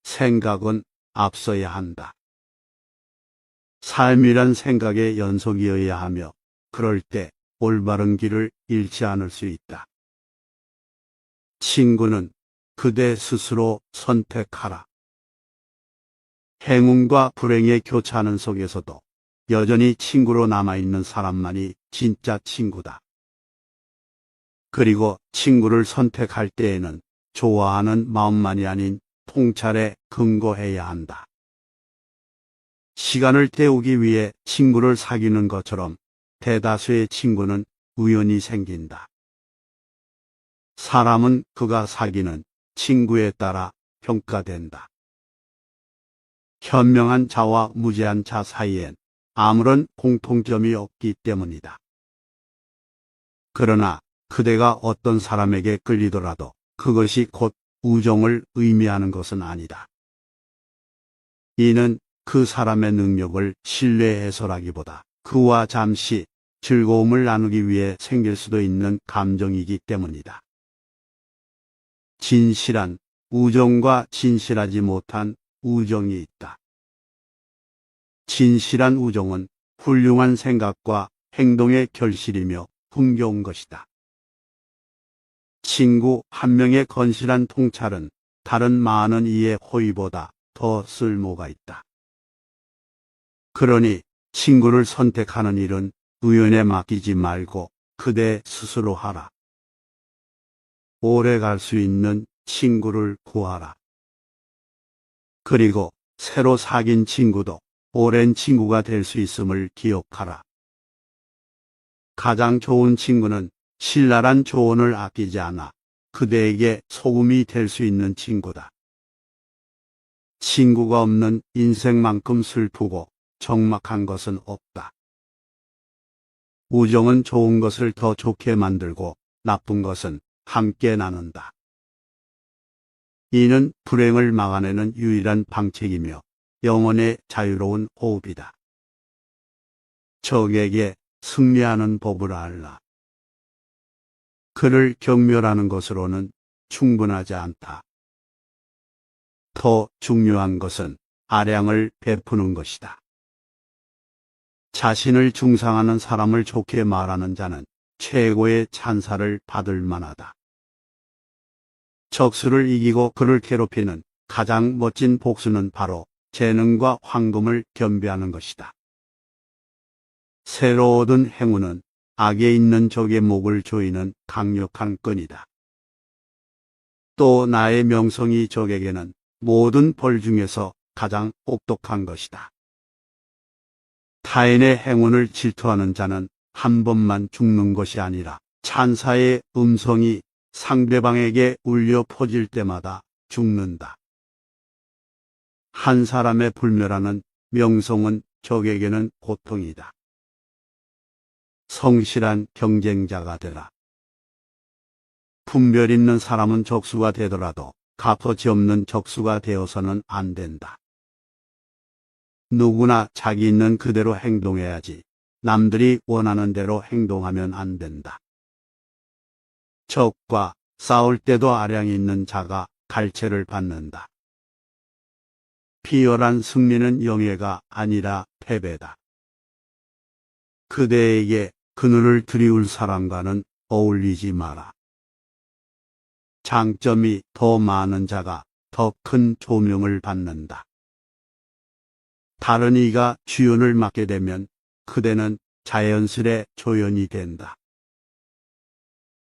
생각은 앞서야 한다. 삶이란 생각의 연속이어야 하며 그럴 때 올바른 길을 잃지 않을 수 있다. 친구는 그대 스스로 선택하라. 행운과 불행의 교차하는 속에서도 여전히 친구로 남아있는 사람만이 진짜 친구다. 그리고 친구를 선택할 때에는 좋아하는 마음만이 아닌 통찰에 근거해야 한다. 시간을 때우기 위해 친구를 사귀는 것처럼 대다수의 친구는 우연히 생긴다. 사람은 그가 사귀는 친구에 따라 평가된다. 현명한 자와 무죄한 자 사이엔 아무런 공통점이 없기 때문이다. 그러나 그대가 어떤 사람에게 끌리더라도 그것이 곧 우정을 의미하는 것은 아니다. 이는 그 사람의 능력을 신뢰해서라기보다 그와 잠시 즐거움을 나누기 위해 생길 수도 있는 감정이기 때문이다. 진실한 우정과 진실하지 못한 우정이 있다. 진실한 우정은 훌륭한 생각과 행동의 결실이며 흥겨운 것이다. 친구 한 명의 건실한 통찰은 다른 많은 이의 호의보다 더 쓸모가 있다. 그러니 친구를 선택하는 일은 우연에 맡기지 말고 그대 스스로 하라. 오래 갈 수 있는 친구를 구하라. 그리고 새로 사귄 친구도 오랜 친구가 될 수 있음을 기억하라. 가장 좋은 친구는 신랄한 조언을 아끼지 않아 그대에게 소금이 될 수 있는 친구다. 친구가 없는 인생만큼 슬프고 적막한 것은 없다. 우정은 좋은 것을 더 좋게 만들고 나쁜 것은 함께 나눈다. 이는 불행을 막아내는 유일한 방책이며 영혼의 자유로운 호흡이다. 적에게 승리하는 법을 알라. 그를 경멸하는 것으로는 충분하지 않다. 더 중요한 것은 아량을 베푸는 것이다. 자신을 중상하는 사람을 좋게 말하는 자는 최고의 찬사를 받을 만하다. 적수를 이기고 그를 괴롭히는 가장 멋진 복수는 바로 재능과 황금을 겸비하는 것이다. 새로 얻은 행운은 악에 있는 적의 목을 조이는 강력한 끈이다. 또 나의 명성이 적에게는 모든 벌 중에서 가장 혹독한 것이다. 타인의 행운을 질투하는 자는 한 번만 죽는 것이 아니라 찬사의 음성이 상대방에게 울려 퍼질 때마다 죽는다. 한 사람의 불멸하는 명성은 적에게는 고통이다. 성실한 경쟁자가 되라. 분별 있는 사람은 적수가 되더라도 값어치 없는 적수가 되어서는 안 된다. 누구나 자기 있는 그대로 행동해야지 남들이 원하는 대로 행동하면 안 된다. 적과 싸울 때도 아량이 있는 자가 갈채를 받는다. 비열한 승리는 영예가 아니라 패배다. 그대에게 그늘을 드리울 사람과는 어울리지 마라. 장점이 더 많은 자가 더 큰 조명을 받는다. 다른 이가 주연을 맡게 되면 그대는 자연스레 조연이 된다.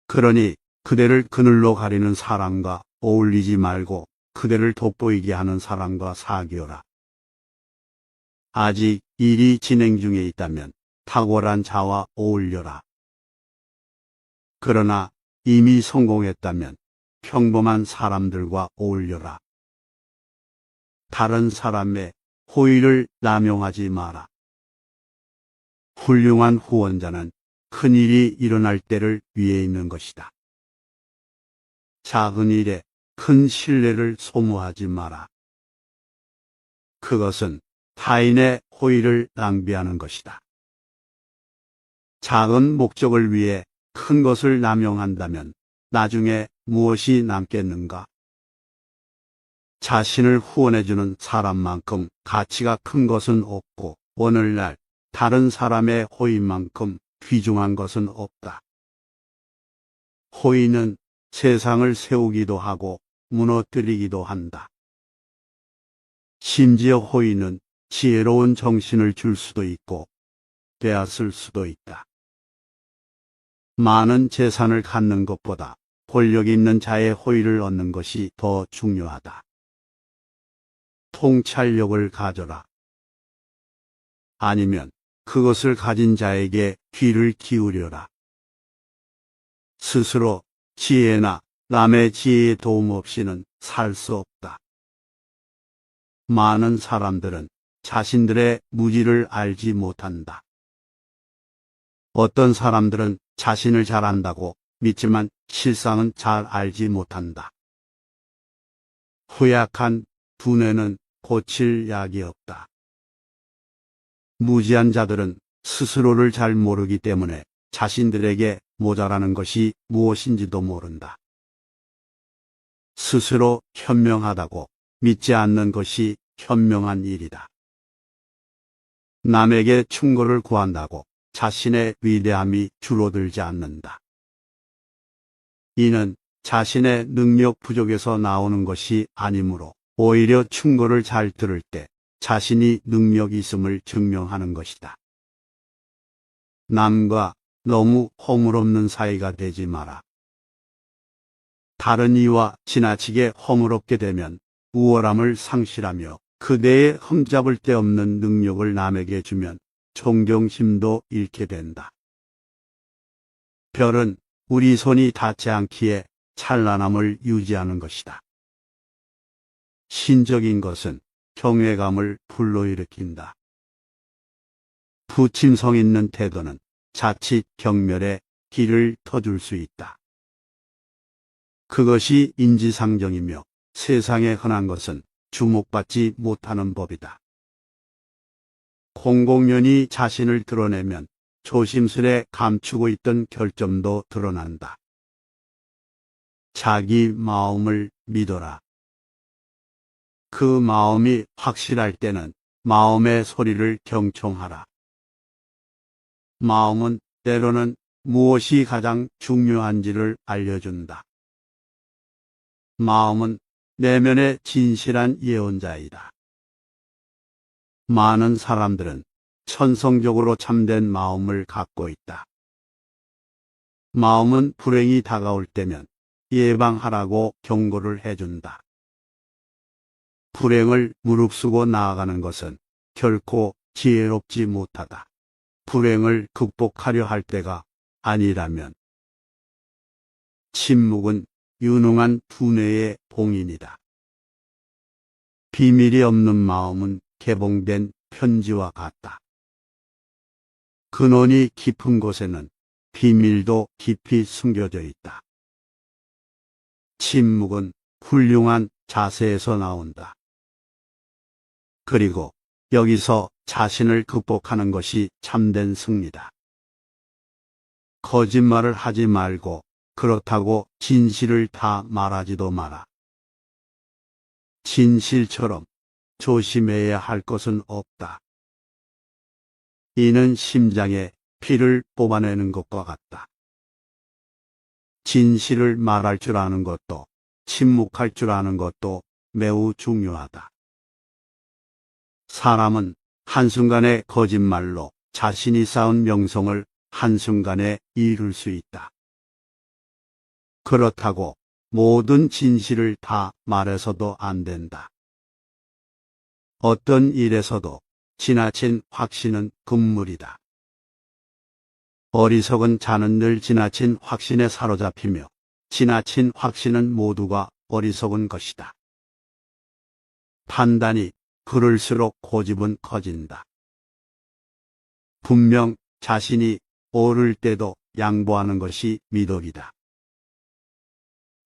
그러니 그대를 그늘로 가리는 사람과 어울리지 말고 그대를 돋보이게 하는 사람과 사귀어라. 아직 일이 진행 중에 있다면 탁월한 자와 어울려라. 그러나 이미 성공했다면 평범한 사람들과 어울려라. 다른 사람의 호의를 남용하지 마라. 훌륭한 후원자는 큰 일이 일어날 때를 위해 있는 것이다. 작은 일에 큰 신뢰를 소모하지 마라. 그것은 타인의 호의를 낭비하는 것이다. 작은 목적을 위해 큰 것을 남용한다면 나중에 무엇이 남겠는가? 자신을 후원해주는 사람만큼 가치가 큰 것은 없고 오늘날 다른 사람의 호의만큼 귀중한 것은 없다. 호의는 세상을 세우기도 하고 무너뜨리기도 한다. 심지어 호의는 지혜로운 정신을 줄 수도 있고 빼앗을 수도 있다. 많은 재산을 갖는 것보다 권력 있는 자의 호의를 얻는 것이 더 중요하다. 통찰력을 가져라. 아니면 그것을 가진 자에게 귀를 기울여라. 스스로 지혜나 남의 지혜의 도움 없이는 살 수 없다. 많은 사람들은 자신들의 무지를 알지 못한다. 어떤 사람들은 자신을 잘 안다고 믿지만 실상은 잘 알지 못한다. 후약한 두뇌는 고칠 약이 없다. 무지한 자들은 스스로를 잘 모르기 때문에 자신들에게 모자라는 것이 무엇인지도 모른다. 스스로 현명하다고 믿지 않는 것이 현명한 일이다. 남에게 충고를 구한다고 자신의 위대함이 줄어들지 않는다. 이는 자신의 능력 부족에서 나오는 것이 아니므로 오히려 충고를 잘 들을 때 자신이 능력이 있음을 증명하는 것이다. 남과 너무 허물없는 사이가 되지 마라. 다른 이와 지나치게 허물없게 되면 우월함을 상실하며 그대의 흠잡을 데 없는 능력을 남에게 주면 존경심도 잃게 된다. 별은 우리 손이 닿지 않기에 찬란함을 유지하는 것이다. 신적인 것은 경외감을 불러일으킨다. 부침성 있는 태도는 자칫 경멸에 길을 터줄 수 있다. 그것이 인지상정이며 세상에 흔한 것은 주목받지 못하는 법이다. 공공연히 자신을 드러내면 조심스레 감추고 있던 결점도 드러난다. 자기 마음을 믿어라. 그 마음이 확실할 때는 마음의 소리를 경청하라. 마음은 때로는 무엇이 가장 중요한지를 알려준다. 마음은 내면의 진실한 예언자이다. 많은 사람들은 천성적으로 참된 마음을 갖고 있다. 마음은 불행이 다가올 때면 예방하라고 경고를 해준다. 불행을 무릅쓰고 나아가는 것은 결코 지혜롭지 못하다. 불행을 극복하려 할 때가 아니라면 침묵은 유능한 두뇌의 봉인이다. 비밀이 없는 마음은 개봉된 편지와 같다. 근원이 깊은 곳에는 비밀도 깊이 숨겨져 있다. 침묵은 훌륭한 자세에서 나온다. 그리고 여기서 자신을 극복하는 것이 참된 승리다. 거짓말을 하지 말고 그렇다고 진실을 다 말하지도 마라. 진실처럼 조심해야 할 것은 없다. 이는 심장에 피를 뽑아내는 것과 같다. 진실을 말할 줄 아는 것도 침묵할 줄 아는 것도 매우 중요하다. 사람은 한순간의 거짓말로 자신이 쌓은 명성을 한순간에 잃을 수 있다. 그렇다고 모든 진실을 다 말해서도 안 된다. 어떤 일에서도 지나친 확신은 금물이다. 어리석은 자는 늘 지나친 확신에 사로잡히며 지나친 확신은 모두가 어리석은 것이다. 판단이 그럴수록 고집은 커진다. 분명 자신이 옳을 때도 양보하는 것이 미덕이다.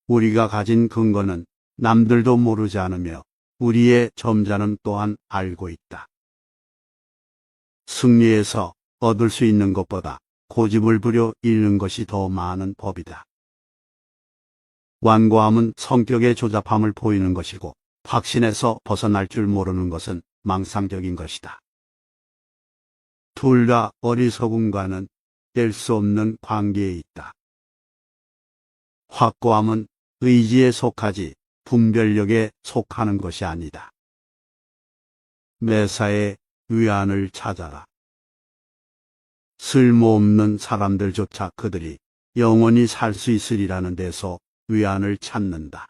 우리가 가진 근거는 남들도 모르지 않으며 우리의 점자는 또한 알고 있다. 승리에서 얻을 수 있는 것보다 고집을 부려 잃는 것이 더 많은 법이다. 완고함은 성격의 조잡함을 보이는 것이고 확신에서 벗어날 줄 모르는 것은 망상적인 것이다. 둘 다 어리석음과는 뗄 수 없는 관계에 있다. 확고함은 의지에 속하지 분별력에 속하는 것이 아니다. 매사에 위안을 찾아라. 쓸모없는 사람들조차 그들이 영원히 살 수 있으리라는 데서 위안을 찾는다.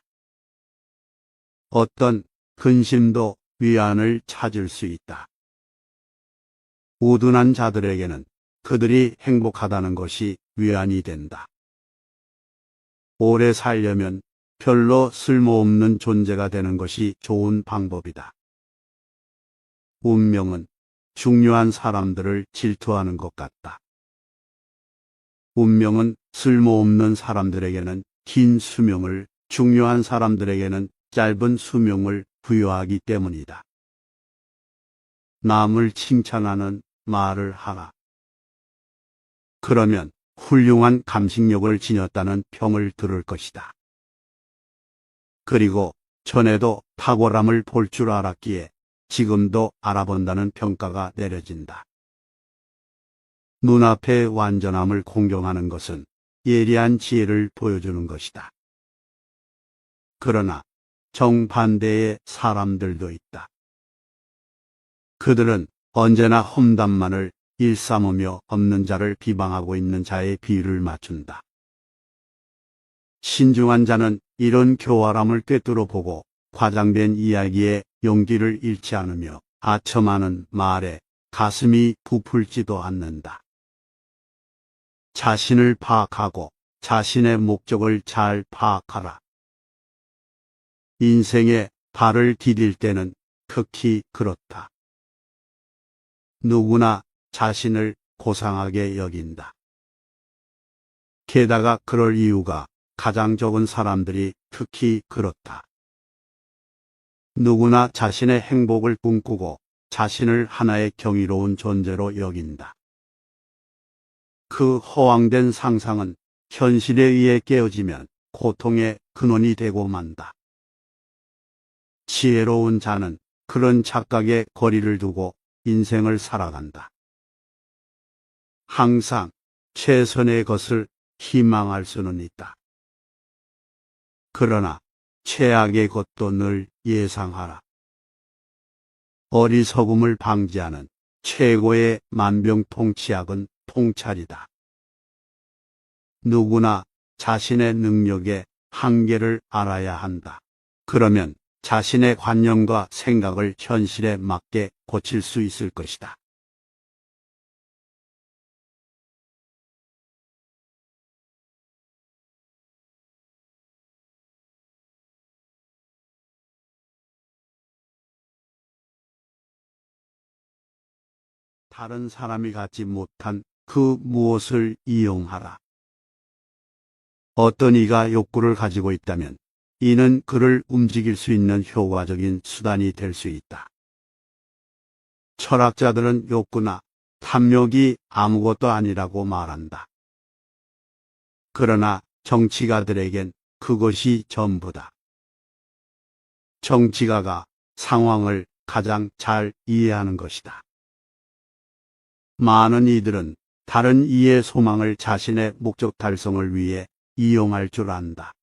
어떤 근심도 위안을 찾을 수 있다. 우둔한 자들에게는 그들이 행복하다는 것이 위안이 된다. 오래 살려면 별로 쓸모없는 존재가 되는 것이 좋은 방법이다. 운명은 중요한 사람들을 질투하는 것 같다. 운명은 쓸모없는 사람들에게는 긴 수명을, 중요한 사람들에게는 짧은 수명을 부여하기 때문이다. 남을 칭찬하는 말을 하라. 그러면 훌륭한 감식력을 지녔다는 평을 들을 것이다. 그리고 전에도 탁월함을 볼 줄 알았기에 지금도 알아본다는 평가가 내려진다. 눈앞의 완전함을 공경하는 것은 예리한 지혜를 보여주는 것이다. 그러나 정반대의 사람들도 있다. 그들은 언제나 험담만을 일삼으며 없는 자를 비방하고 있는 자의 비율을 맞춘다. 신중한 자는 이런 교활함을 꿰뚫어 보고 과장된 이야기에 용기를 잃지 않으며 아첨하는 말에 가슴이 부풀지도 않는다. 자신을 파악하고 자신의 목적을 잘 파악하라. 인생에 발을 디딜 때는 특히 그렇다. 누구나 자신을 고상하게 여긴다. 게다가 그럴 이유가 가장 적은 사람들이 특히 그렇다. 누구나 자신의 행복을 꿈꾸고 자신을 하나의 경이로운 존재로 여긴다. 그 허황된 상상은 현실에 의해 깨어지면 고통의 근원이 되고 만다. 지혜로운 자는 그런 착각에 거리를 두고 인생을 살아간다. 항상 최선의 것을 희망할 수는 있다. 그러나 최악의 것도 늘 예상하라. 어리석음을 방지하는 최고의 만병통치약은 통찰이다. 누구나 자신의 능력의 한계를 알아야 한다. 그러면 자신의 관념과 생각을 현실에 맞게 고칠 수 있을 것이다. 다른 사람이 갖지 못한 그 무엇을 이용하라. 어떤 이가 욕구를 가지고 있다면 이는 그를 움직일 수 있는 효과적인 수단이 될 수 있다. 철학자들은 욕구나 탐욕이 아무것도 아니라고 말한다. 그러나 정치가들에겐 그것이 전부다. 정치가가 상황을 가장 잘 이해하는 것이다. 많은 이들은 다른 이의 소망을 자신의 목적 달성을 위해 이용할 줄 안다.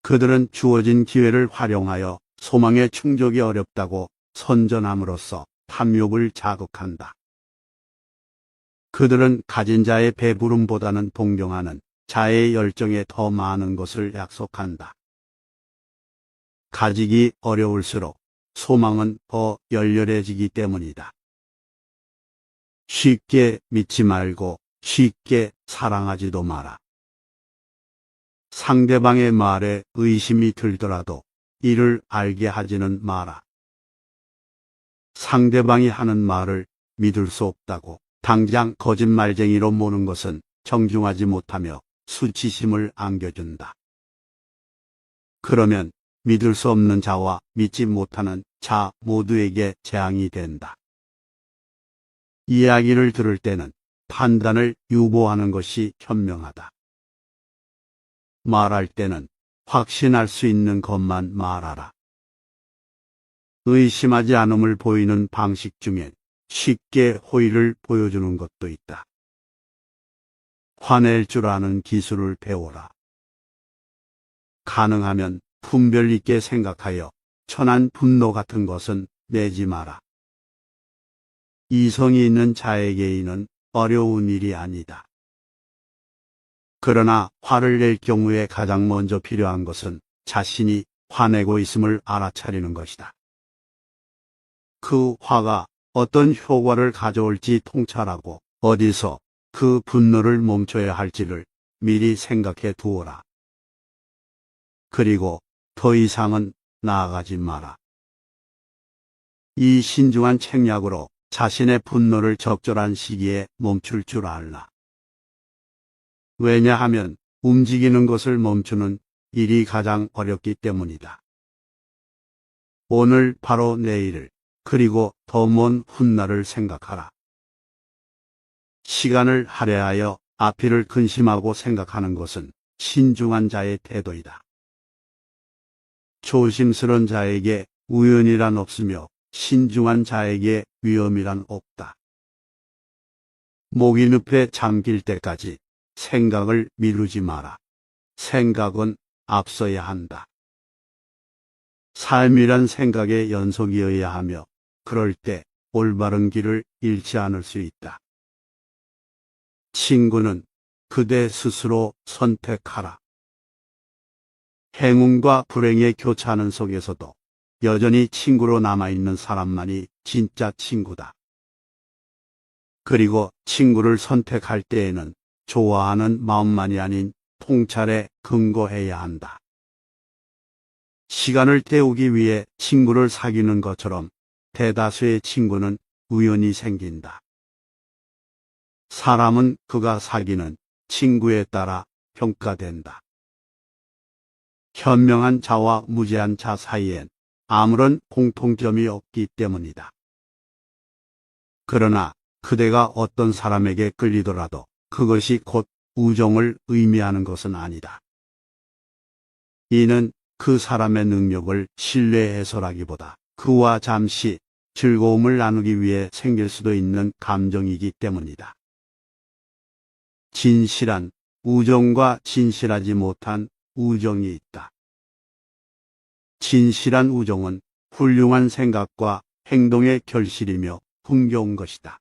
그들은 주어진 기회를 활용하여 소망의 충족이 어렵다고 선전함으로써 탐욕을 자극한다. 그들은 가진 자의 배부름보다는 동경하는 자의 열정에 더 많은 것을 약속한다. 가지기 어려울수록 소망은 더 열렬해지기 때문이다. 쉽게 믿지 말고 쉽게 사랑하지도 마라. 상대방의 말에 의심이 들더라도 이를 알게 하지는 마라. 상대방이 하는 말을 믿을 수 없다고 당장 거짓말쟁이로 모는 것은 정중하지 못하며 수치심을 안겨준다. 그러면 믿을 수 없는 자와 믿지 못하는 자 모두에게 재앙이 된다. 이야기를 들을 때는 판단을 유보하는 것이 현명하다. 말할 때는 확신할 수 있는 것만 말하라. 의심하지 않음을 보이는 방식 중엔 쉽게 호의를 보여주는 것도 있다. 화낼 줄 아는 기술을 배워라. 가능하면 분별 있게 생각하여 천한 분노 같은 것은 내지 마라. 이성이 있는 자에게는 어려운 일이 아니다. 그러나 화를 낼 경우에 가장 먼저 필요한 것은 자신이 화내고 있음을 알아차리는 것이다. 그 화가 어떤 효과를 가져올지 통찰하고 어디서 그 분노를 멈춰야 할지를 미리 생각해 두어라. 그리고 더 이상은 나아가지 마라. 이 신중한 책략으로 자신의 분노를 적절한 시기에 멈출 줄 알라. 왜냐하면 움직이는 것을 멈추는 일이 가장 어렵기 때문이다. 오늘 바로 내일을 그리고 더 먼 훗날을 생각하라. 시간을 할애하여 앞일을 근심하고 생각하는 것은 신중한 자의 태도이다. 조심스런 자에게 우연이란 없으며 신중한 자에게 위험이란 없다. 목이 늪에 잠길 때까지 생각을 미루지 마라. 생각은 앞서야 한다. 삶이란 생각의 연속이어야 하며 그럴 때 올바른 길을 잃지 않을 수 있다. 친구는 그대 스스로 선택하라. 행운과 불행의 교차하는 속에서도 여전히 친구로 남아있는 사람만이 진짜 친구다. 그리고 친구를 선택할 때에는 좋아하는 마음만이 아닌 통찰에 근거해야 한다. 시간을 때우기 위해 친구를 사귀는 것처럼 대다수의 친구는 우연히 생긴다. 사람은 그가 사귀는 친구에 따라 평가된다. 현명한 자와 무지한 자 사이엔 아무런 공통점이 없기 때문이다. 그러나 그대가 어떤 사람에게 끌리더라도 그것이 곧 우정을 의미하는 것은 아니다. 이는 그 사람의 능력을 신뢰해서라기보다 그와 잠시 즐거움을 나누기 위해 생길 수도 있는 감정이기 때문이다. 진실한 우정과 진실하지 못한 우정이 있다. 진실한 우정은 훌륭한 생각과 행동의 결실이며 흥겨운 것이다.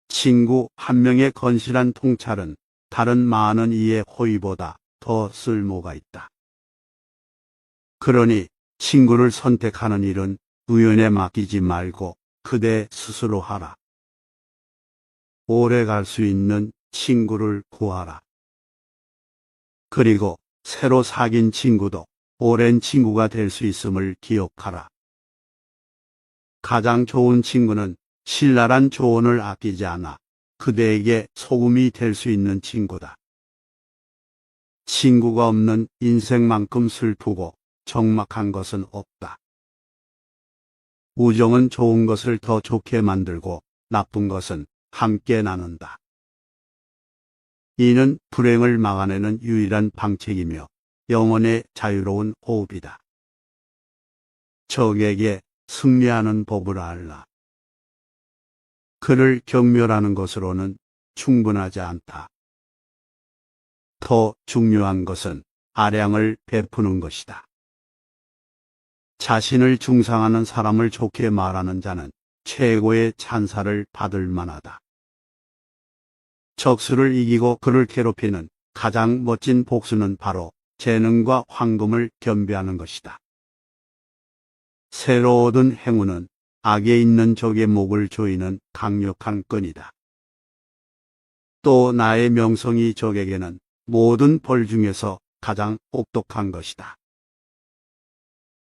친구 한 명의 건실한 통찰은 다른 많은 이의 호의보다 더 쓸모가 있다. 그러니 친구를 선택하는 일은 우연에 맡기지 말고 그대 스스로 하라. 오래 갈 수 있는 친구를 구하라. 그리고 새로 사귄 친구도 오랜 친구가 될 수 있음을 기억하라. 가장 좋은 친구는 신랄한 조언을 아끼지 않아 그대에게 소금이 될 수 있는 친구다. 친구가 없는 인생만큼 슬프고 적막한 것은 없다. 우정은 좋은 것을 더 좋게 만들고 나쁜 것은 함께 나눈다. 이는 불행을 막아내는 유일한 방책이며 영혼의 자유로운 호흡이다. 적에게 승리하는 법을 알라. 그를 경멸하는 것으로는 충분하지 않다. 더 중요한 것은 아량을 베푸는 것이다. 자신을 중상하는 사람을 좋게 말하는 자는 최고의 찬사를 받을 만하다. 적수를 이기고 그를 괴롭히는 가장 멋진 복수는 바로 재능과 황금을 겸비하는 것이다. 새로 얻은 행운은 악에 있는 적의 목을 조이는 강력한 끈이다. 또 나의 명성이 적에게는 모든 벌 중에서 가장 혹독한 것이다.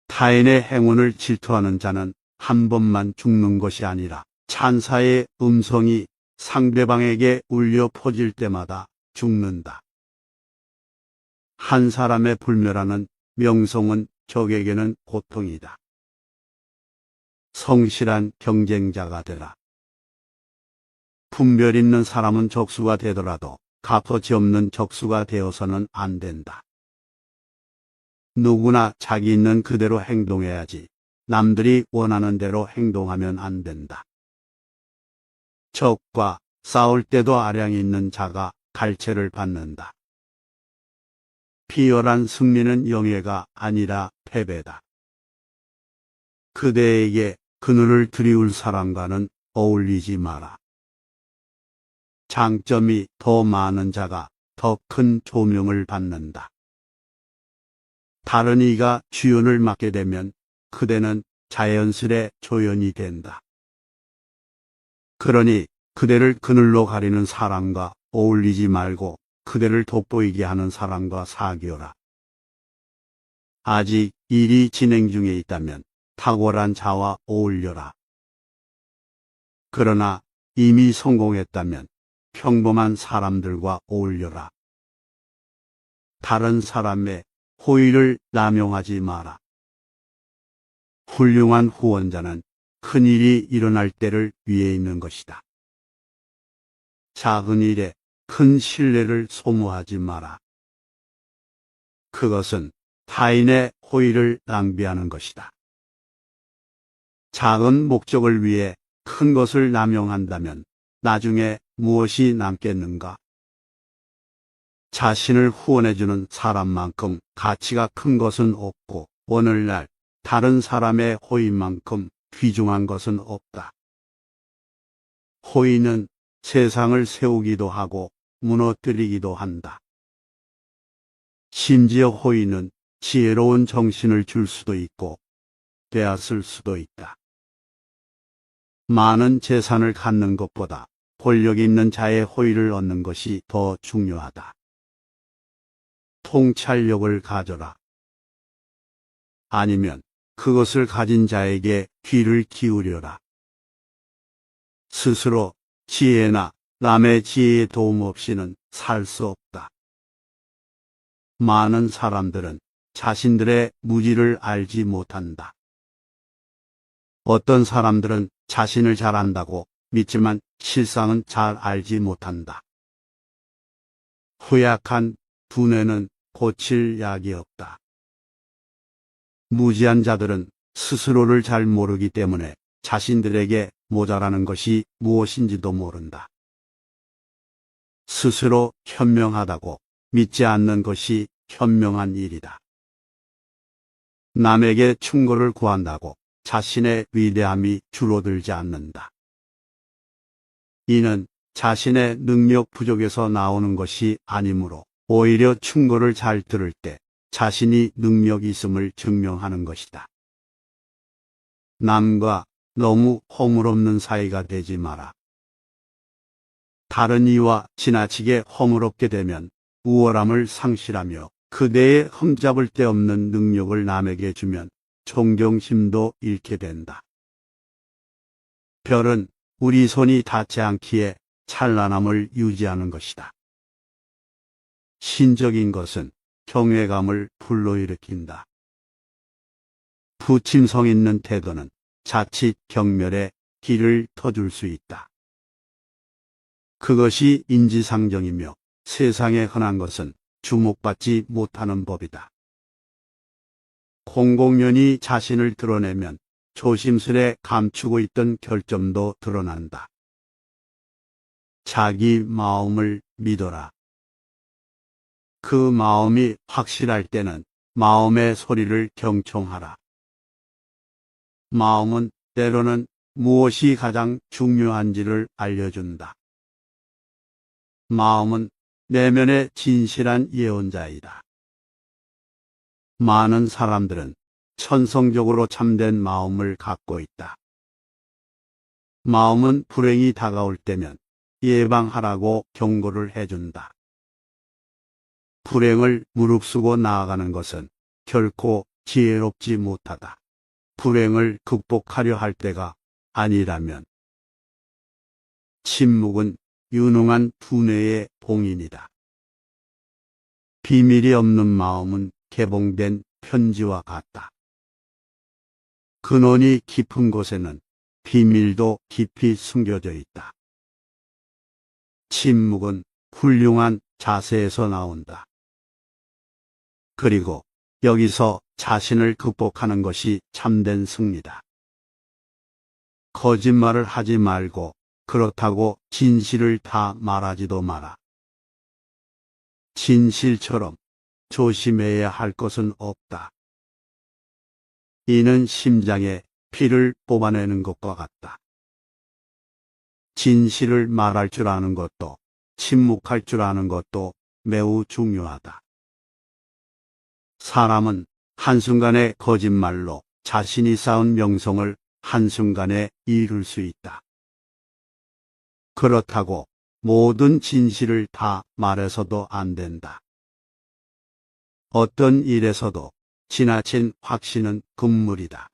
타인의 행운을 질투하는 자는 한 번만 죽는 것이 아니라 찬사의 음성이 상대방에게 울려 퍼질 때마다 죽는다. 한 사람의 불멸하는 명성은 적에게는 고통이다. 성실한 경쟁자가 되라. 분별 있는 사람은 적수가 되더라도 값어치 없는 적수가 되어서는 안 된다. 누구나 자기 있는 그대로 행동해야지 남들이 원하는 대로 행동하면 안 된다. 적과 싸울 때도 아량이 있는 자가 갈채를 받는다. 비열한 승리는 영예가 아니라 패배다. 그대에게 그늘을 드리울 사람과는 어울리지 마라. 장점이 더 많은 자가 더 큰 조명을 받는다. 다른 이가 주연을 맡게 되면 그대는 자연스레 조연이 된다. 그러니 그대를 그늘로 가리는 사람과 어울리지 말고 그대를 돋보이게 하는 사람과 사귀어라. 아직 일이 진행 중에 있다면 탁월한 자와 어울려라. 그러나 이미 성공했다면 평범한 사람들과 어울려라. 다른 사람의 호의를 남용하지 마라. 훌륭한 후원자는 큰 일이 일어날 때를 위해 있는 것이다. 작은 일에 큰 신뢰를 소모하지 마라. 그것은 타인의 호의를 낭비하는 것이다. 작은 목적을 위해 큰 것을 남용한다면 나중에 무엇이 남겠는가? 자신을 후원해주는 사람만큼 가치가 큰 것은 없고 오늘날 다른 사람의 호의만큼 귀중한 것은 없다. 호의는 세상을 세우기도 하고 무너뜨리기도 한다. 심지어 호의는 지혜로운 정신을 줄 수도 있고 빼앗을 수도 있다. 많은 재산을 갖는 것보다 권력 있는 자의 호의를 얻는 것이 더 중요하다. 통찰력을 가져라. 아니면 그것을 가진 자에게 귀를 기울여라. 스스로 지혜나 남의 지혜의 도움 없이는 살 수 없다. 많은 사람들은 자신들의 무지를 알지 못한다. 어떤 사람들은 자신을 잘 안다고 믿지만 실상은 잘 알지 못한다. 후약한 두뇌는 고칠 약이 없다. 무지한 자들은 스스로를 잘 모르기 때문에 자신들에게 모자라는 것이 무엇인지도 모른다. 스스로 현명하다고 믿지 않는 것이 현명한 일이다. 남에게 충고를 구한다고 자신의 위대함이 줄어들지 않는다. 이는 자신의 능력 부족에서 나오는 것이 아니므로 오히려 충고를 잘 들을 때 자신이 능력이 있음을 증명하는 것이다. 남과 너무 허물없는 사이가 되지 마라. 다른 이와 지나치게 허물없게 되면 우월함을 상실하며 그대의 흠잡을 데 없는 능력을 남에게 주면 존경심도 잃게 된다. 별은 우리 손이 닿지 않기에 찬란함을 유지하는 것이다. 신적인 것은 경외감을 불러일으킨다. 부침성 있는 태도는 자칫 경멸에 길을 터줄 수 있다. 그것이 인지상정이며 세상에 흔한 것은 주목받지 못하는 법이다. 공공연히 자신을 드러내면 조심스레 감추고 있던 결점도 드러난다. 자기 마음을 믿어라. 그 마음이 확실할 때는 마음의 소리를 경청하라. 마음은 때로는 무엇이 가장 중요한지를 알려준다. 마음은 내면의 진실한 예언자이다. 많은 사람들은 천성적으로 참된 마음을 갖고 있다. 마음은 불행이 다가올 때면 예방하라고 경고를 해준다. 불행을 무릅쓰고 나아가는 것은 결코 지혜롭지 못하다. 불행을 극복하려 할 때가 아니라면 침묵은 유능한 두뇌의 봉인이다. 비밀이 없는 마음은 개봉된 편지와 같다. 근원이 깊은 곳에는 비밀도 깊이 숨겨져 있다. 침묵은 훌륭한 자세에서 나온다. 그리고 여기서 자신을 극복하는 것이 참된 승리다. 거짓말을 하지 말고 그렇다고 진실을 다 말하지도 마라. 진실처럼 조심해야 할 것은 없다. 이는 심장에 피를 뽑아내는 것과 같다. 진실을 말할 줄 아는 것도 침묵할 줄 아는 것도 매우 중요하다. 사람은 한순간의 거짓말로 자신이 쌓은 명성을 한순간에 잃을 수 있다. 그렇다고 모든 진실을 다 말해서도 안 된다. 어떤 일에서도 지나친 확신은 금물이다.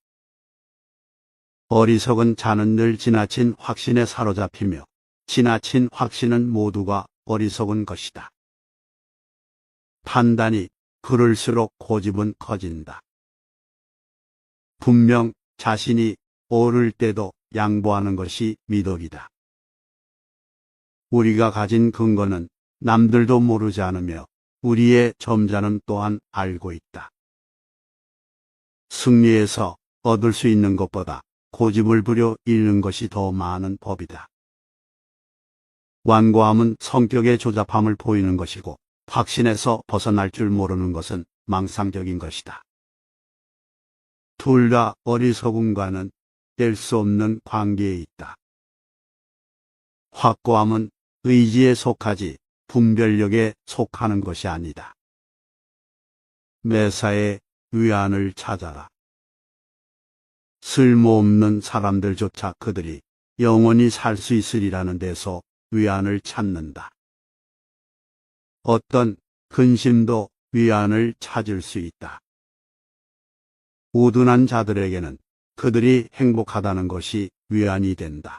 어리석은 자는 늘 지나친 확신에 사로잡히며 지나친 확신은 모두가 어리석은 것이다. 판단이 그럴수록 고집은 커진다. 분명 자신이 옳을 때도 양보하는 것이 미덕이다. 우리가 가진 근거는 남들도 모르지 않으며 우리의 점자는 또한 알고 있다. 승리에서 얻을 수 있는 것보다 고집을 부려 잃는 것이 더 많은 법이다. 완고함은 성격의 조잡함을 보이는 것이고 확신에서 벗어날 줄 모르는 것은 망상적인 것이다. 둘 다 어리석음과는 뗄 수 없는 관계에 있다. 확고함은 의지에 속하지 분별력에 속하는 것이 아니다. 매사에 위안을 찾아라. 쓸모없는 사람들조차 그들이 영원히 살 수 있으리라는 데서 위안을 찾는다. 어떤 근심도 위안을 찾을 수 있다. 우둔한 자들에게는 그들이 행복하다는 것이 위안이 된다.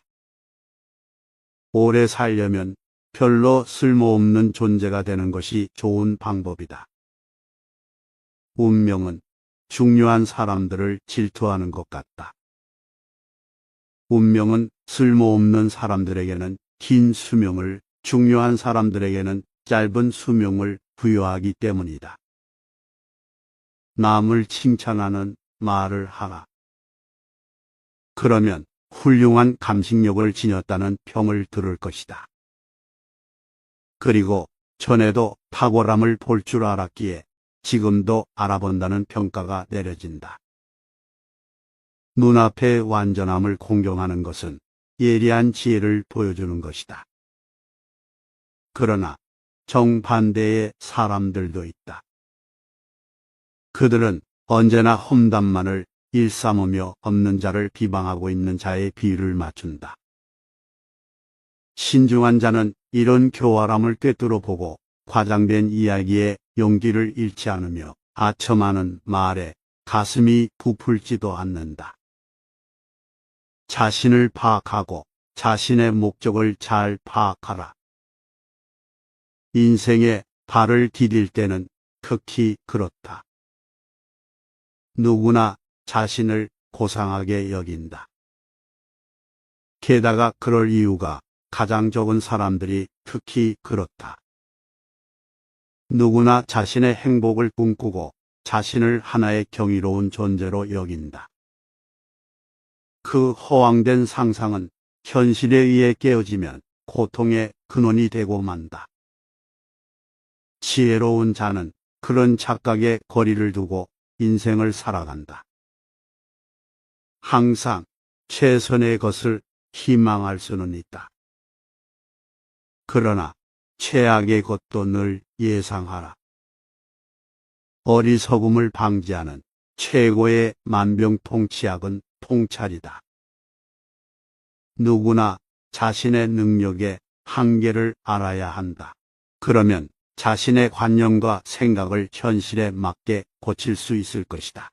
오래 살려면 별로 쓸모없는 존재가 되는 것이 좋은 방법이다. 운명은 중요한 사람들을 질투하는 것 같다. 운명은 쓸모없는 사람들에게는 긴 수명을, 중요한 사람들에게는 짧은 수명을 부여하기 때문이다. 남을 칭찬하는 말을 하라. 그러면 훌륭한 감식력을 지녔다는 평을 들을 것이다. 그리고 전에도 탁월함을 볼 줄 알았기에 지금도 알아본다는 평가가 내려진다. 눈앞의 완전함을 공경하는 것은 예리한 지혜를 보여주는 것이다. 그러나 정반대의 사람들도 있다. 그들은 언제나 험담만을 일삼으며 없는 자를 비방하고 있는 자의 비율을 맞춘다. 신중한 자는 이런 교활함을 꿰뚫어 보고 과장된 이야기에 용기를 잃지 않으며 아첨하는 말에 가슴이 부풀지도 않는다. 자신을 파악하고 자신의 목적을 잘 파악하라. 인생에 발을 디딜 때는 특히 그렇다. 누구나 자신을 고상하게 여긴다. 게다가 그럴 이유가 가장 적은 사람들이 특히 그렇다. 누구나 자신의 행복을 꿈꾸고 자신을 하나의 경이로운 존재로 여긴다. 그 허황된 상상은 현실에 의해 깨어지면 고통의 근원이 되고 만다. 지혜로운 자는 그런 착각에 거리를 두고 인생을 살아간다. 항상 최선의 것을 희망할 수는 있다. 그러나 최악의 것도 늘 예상하라. 어리석음을 방지하는 최고의 만병통치약은 통찰이다. 누구나 자신의 능력의 한계를 알아야 한다. 그러면 자신의 관념과 생각을 현실에 맞게 고칠 수 있을 것이다.